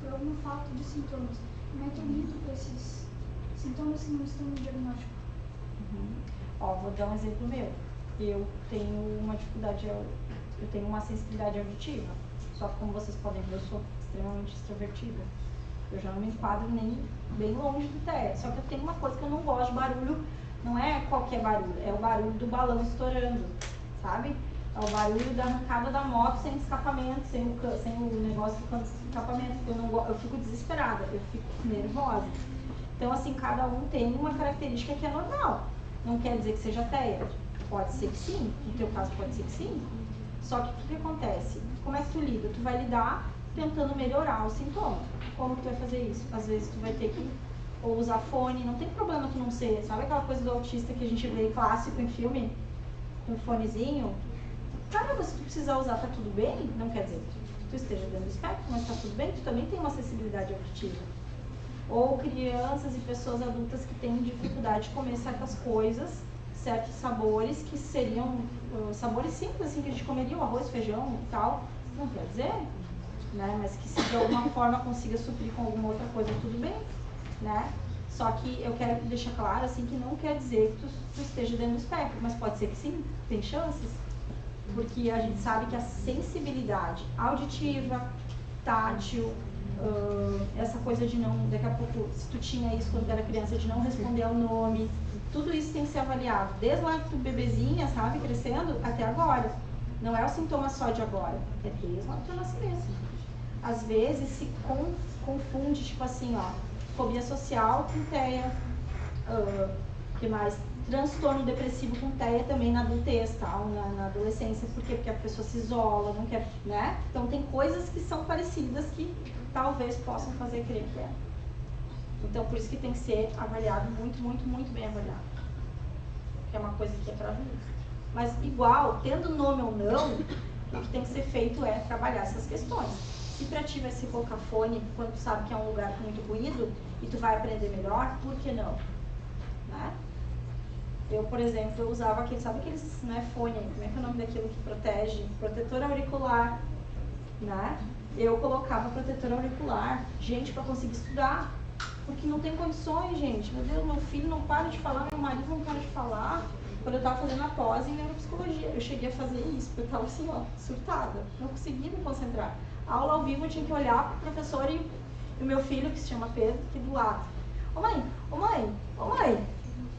por alguma falta de sintomas, como é que eu lido com esses sintomas que não estão no diagnóstico? Ó, vou dar um exemplo meu. Eu tenho uma dificuldade, eu tenho uma sensibilidade auditiva. Só que, como vocês podem ver, eu sou extremamente extrovertida. Eu já não me enquadro nem bem longe do TEA. Só que eu tenho uma coisa que eu não gosto de barulho, não é qualquer barulho, é o barulho do balão estourando, sabe? É o barulho da arrancada da moto sem escapamento, sem o negócio do canto de escapamento. Eu fico desesperada, eu fico nervosa. Então, assim, cada um tem uma característica que é normal. Não quer dizer que seja TEA. Pode ser que sim, no teu caso pode ser que sim. Só que o que acontece? Como é que tu lida? Tu vai lidar tentando melhorar o sintoma. Como que tu vai fazer isso? Às vezes tu vai ter que ou usar fone, não tem problema tu não ser, sabe aquela coisa do autista que a gente vê clássico em filme? Com um fonezinho? Caramba, se tu precisar usar, tá tudo bem? Não quer dizer que tu esteja dentro do espectro, mas tá tudo bem, tu também tem uma acessibilidade auditiva. Ou crianças e pessoas adultas que têm dificuldade de comer certas coisas, certos sabores que seriam sabores simples assim que a gente comeria, o arroz, feijão e tal, não quer dizer, né? Mas que se de alguma forma consiga suprir com alguma outra coisa, tudo bem, né? Só que eu quero deixar claro assim que não quer dizer que tu esteja dentro do espectro, mas pode ser que sim, tem chances, porque a gente sabe que a sensibilidade auditiva, tátil, essa coisa de não, daqui a pouco, se tu tinha isso quando era criança, de não responder ao nome, tudo isso tem que ser avaliado, desde lá que tu bebezinha, sabe, crescendo, até agora. Não é o sintoma só de agora, é desde lá do teu nascimento. Às vezes se confunde, tipo assim, ó, fobia social com TEA, que mais? Transtorno depressivo com TEA também na adultez, tal, na adolescência. Por quê? Porque a pessoa se isola, não quer, né? Então tem coisas que são parecidas que talvez possam fazer crer que é. Então por isso que tem que ser avaliado muito, muito, muito bem avaliado. Que é uma coisa que é pra vida. Mas igual, tendo nome ou não, o que tem que ser feito é trabalhar essas questões. Se pra ti vai ser colocar fone quando tu sabe que é um lugar com muito ruído e tu vai aprender melhor, por que não? Né? Eu, por exemplo, eu usava aquele, sabe aqueles, né, fone, como é que é o nome daquilo que protege? Protetor auricular, né? Eu colocava protetor auricular, gente, pra conseguir estudar, porque não tem condições, gente. Meu Deus, meu filho não para de falar, meu marido não para de falar. Quando eu tava fazendo a pós em neuropsicologia, eu cheguei a fazer isso, porque eu tava assim, ó, surtada, não conseguia me concentrar. A aula ao vivo eu tinha que olhar pro professor e o meu filho, que se chama Pedro, aqui do lado. Ô mãe, ô mãe, ô mãe,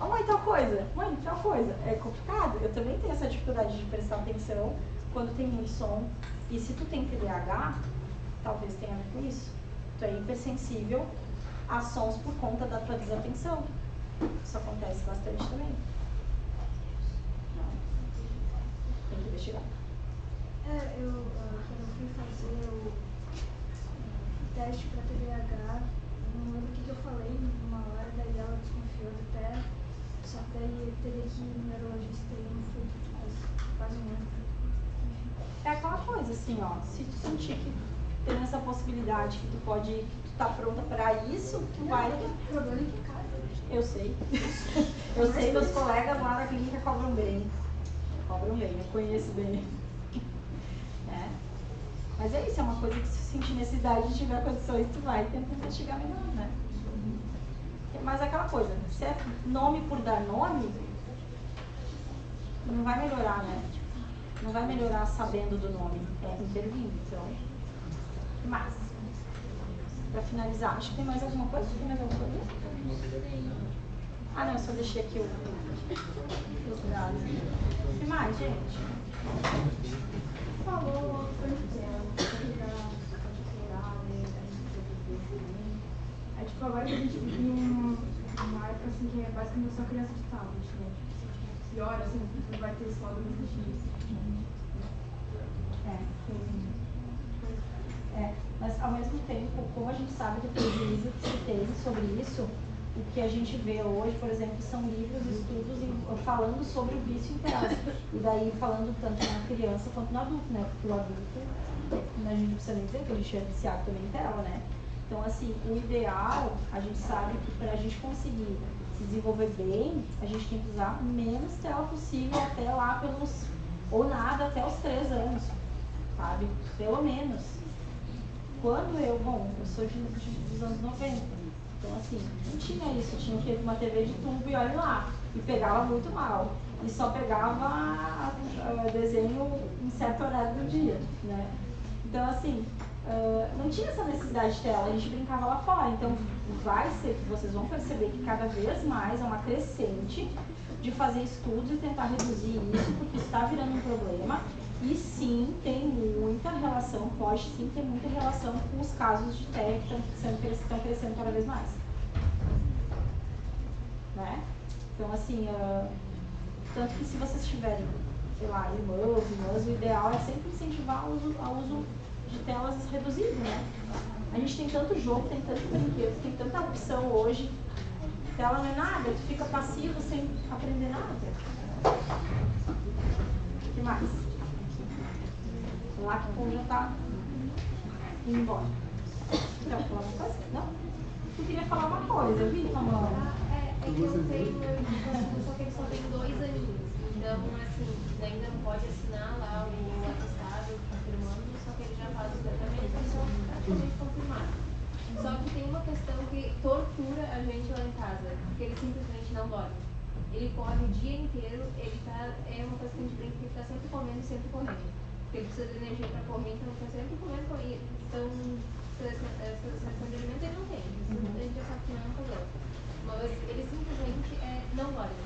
ô mãe, tal coisa, mãe, tal coisa. É complicado, eu também tenho essa dificuldade de prestar atenção quando tem muito som. E se tu tem TDAH, talvez tenha a ver com isso. Tu é hipersensível a sons por conta da tua desatenção. Isso acontece bastante também. Tem que investigar. Eu quando eu fui fazer o teste para TDAH, não lembro o que eu falei numa hora, daí ela desconfiou do TEA, só que daí teria que ir no neurologista e eu não fui, quase um ano. É aquela coisa assim, ó, se tu sentir que tem essa possibilidade que tu pode, que tu tá pronta para isso, tu vai. O problema é que é caro. Eu sei. Eu sei, meus colegas lá na clínica cobram bem. Cobram bem, eu conheço bem. É. Mas é isso, é uma coisa que se sentir necessidade de tiver condições, tu vai tentar investigar melhor, né? Mas é aquela coisa, se é nome por dar nome, não vai melhorar, né? Não vai melhorar sabendo do nome, é intervindo, então. O que mais? Pra finalizar, acho que tem mais alguma coisa? Tem mais alguma coisa? Ah não, eu só deixei aqui os dados. O que mais, gente? Falou bastante dela, da É tipo, agora que a gente vive uma época assim que é basicamente só criança de tablet, né? Tipo, pior, assim, não vai ter só adolescente. Mas ao mesmo tempo, como a gente sabe do prejuízo que se tem sobre isso, o que a gente vê hoje, por exemplo, são livros, estudos falando sobre o vício em telas. E daí falando tanto na criança quanto no adulto, né? Porque o adulto, a gente não precisa nem dizer que ele é viciado também em tela, né? Então, assim, o ideal, a gente sabe que para a gente conseguir se desenvolver bem, a gente tem que usar menos tela possível até lá pelos, ou nada, até os 3 anos, sabe? Pelo menos. Quando eu sou dos anos 90, então assim, não tinha isso, tinha que ir uma TV de tubo e olha lá, e pegava muito mal, e só pegava desenho em certo horário do dia, né? Então assim, não tinha essa necessidade de tela, a gente brincava lá fora, então vai ser que vocês vão perceber que cada vez mais é uma crescente de fazer estudos e tentar reduzir isso, porque isso está virando um problema. E sim, tem muita relação, pode sim ter muita relação com os casos de TEA que estão crescendo cada vez mais. Né? Então, assim, tanto que se vocês tiverem, sei lá, irmãs, o ideal é sempre incentivar o uso de telas reduzido, né? A gente tem tanto jogo, tem tanto brinquedo, tem tanta opção hoje. Tela não é nada, tu fica passivo sem aprender nada. O que mais? Lá que o povo já tá indo embora. Quer falar uma coisa? Não? Eu queria falar uma coisa, viu, mamãe? É que eu tenho, só que ele só tem 2 aninhos. Então, assim, ainda não pode assinar lá o atestado confirmando, só que ele já faz o tratamento, então praticamente confirmado. Só que tem uma questão que tortura a gente lá em casa, porque ele simplesmente não dorme. Ele corre o dia inteiro, é uma coisa que a gente brinca que ele tá sempre comendo e sempre correndo. Porque ele precisa de energia para correr, então ele está sempre comendo. Então, essa seleção de alimento ele não tem. Isso a gente já sabe que não é um problema. Mas ele simplesmente não dorme.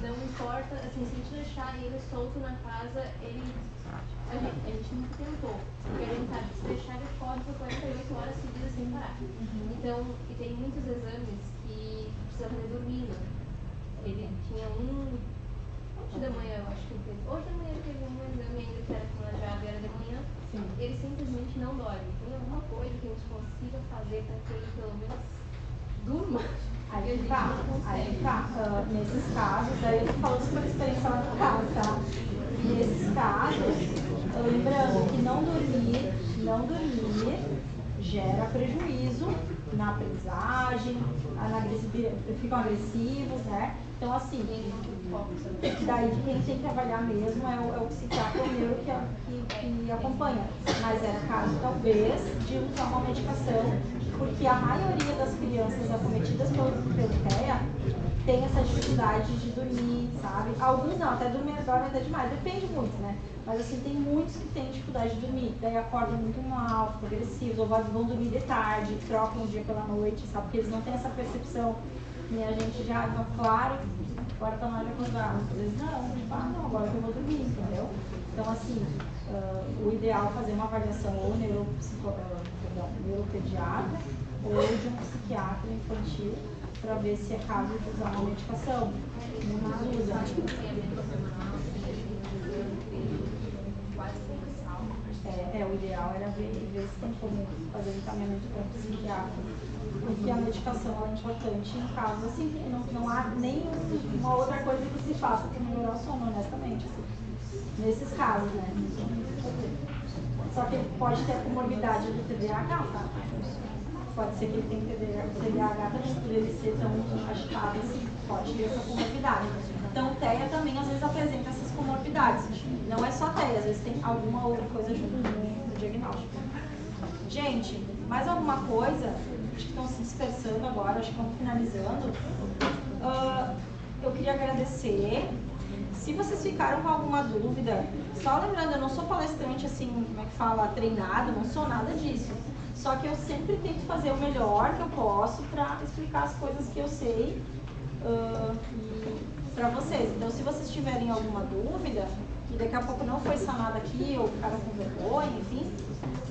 Não importa, assim, se a gente deixar ele solto na casa, a gente nunca tentou. Porque a gente sabe que se deixar ele corre por 48 horas seguidas sem parar. Então, e tem muitos exames que precisa fazer dormindo. Ele tinha hoje da manhã, eu acho que ele fez. Hoje da manhã ele teve um exame ainda que era com a chave, era de manhã. Sim. Ele simplesmente não dorme. Tem alguma coisa que a gente consiga fazer para que ele pelo menos durma? Aí tá. Nesses casos, aí eu tô falando por experiência lá no caso, tá? Nesses casos, lembrando que não dormir gera prejuízo na aprendizagem, ficam agressivos, né? Então, assim, daí quem tem que avaliar mesmo é o psiquiatra ou neuro que acompanha. Mas era caso, talvez, de usar uma medicação, porque a maioria das crianças acometidas pelo TEA tem essa dificuldade de dormir, sabe? Alguns não, até dormem até demais, depende muito, né? Mas assim, tem muitos que têm dificuldade de dormir, daí acordam muito mal, ficam agressivos, ou vão dormir de tarde, trocam o dia pela noite, sabe? Porque eles não têm essa percepção. E a gente já, então, claro, agora tá na hora de acordar. Às vezes não, agora eu vou dormir, entendeu? Então, assim, o ideal é fazer uma avaliação ou neuropediatra ou de um psiquiatra infantil para ver se é caso de usar uma medicação. Muitos usam. O ideal era ver se tem como fazer o encaminhamento para o psiquiatra. Porque a medicação ela é importante em casos assim, que não há nem uma outra coisa que se faça para melhorar o sono, honestamente. Nesses casos, né? Só que ele pode ter a comorbidade do TDAH, tá? Pode ser que ele tenha TDAH também, por ele ser tão agitado assim, pode ter essa comorbidade. Então, TEA também às vezes apresenta essas comorbidades. Não é só TEA, às vezes tem alguma outra coisa junto no diagnóstico. Gente, mais alguma coisa? Acho que estão se dispersando agora, acho que estão finalizando. Eu queria agradecer. Se vocês ficaram com alguma dúvida, só lembrando, eu não sou palestrante assim, como é que fala, treinado, não sou nada disso. Só que eu sempre tento fazer o melhor que eu posso para explicar as coisas que eu sei para vocês. Então, se vocês tiverem alguma dúvida, daqui a pouco não foi sanado aqui, ou o cara com vergonha, enfim,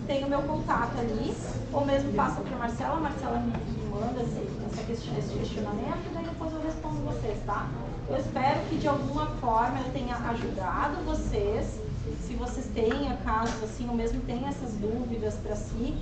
tem o meu contato ali, ou mesmo passa para a Marcela me manda esse questionamento, e daí depois eu respondo vocês, tá? Eu espero que de alguma forma eu tenha ajudado vocês, se vocês têm, caso assim, ou mesmo tenham essas dúvidas para si,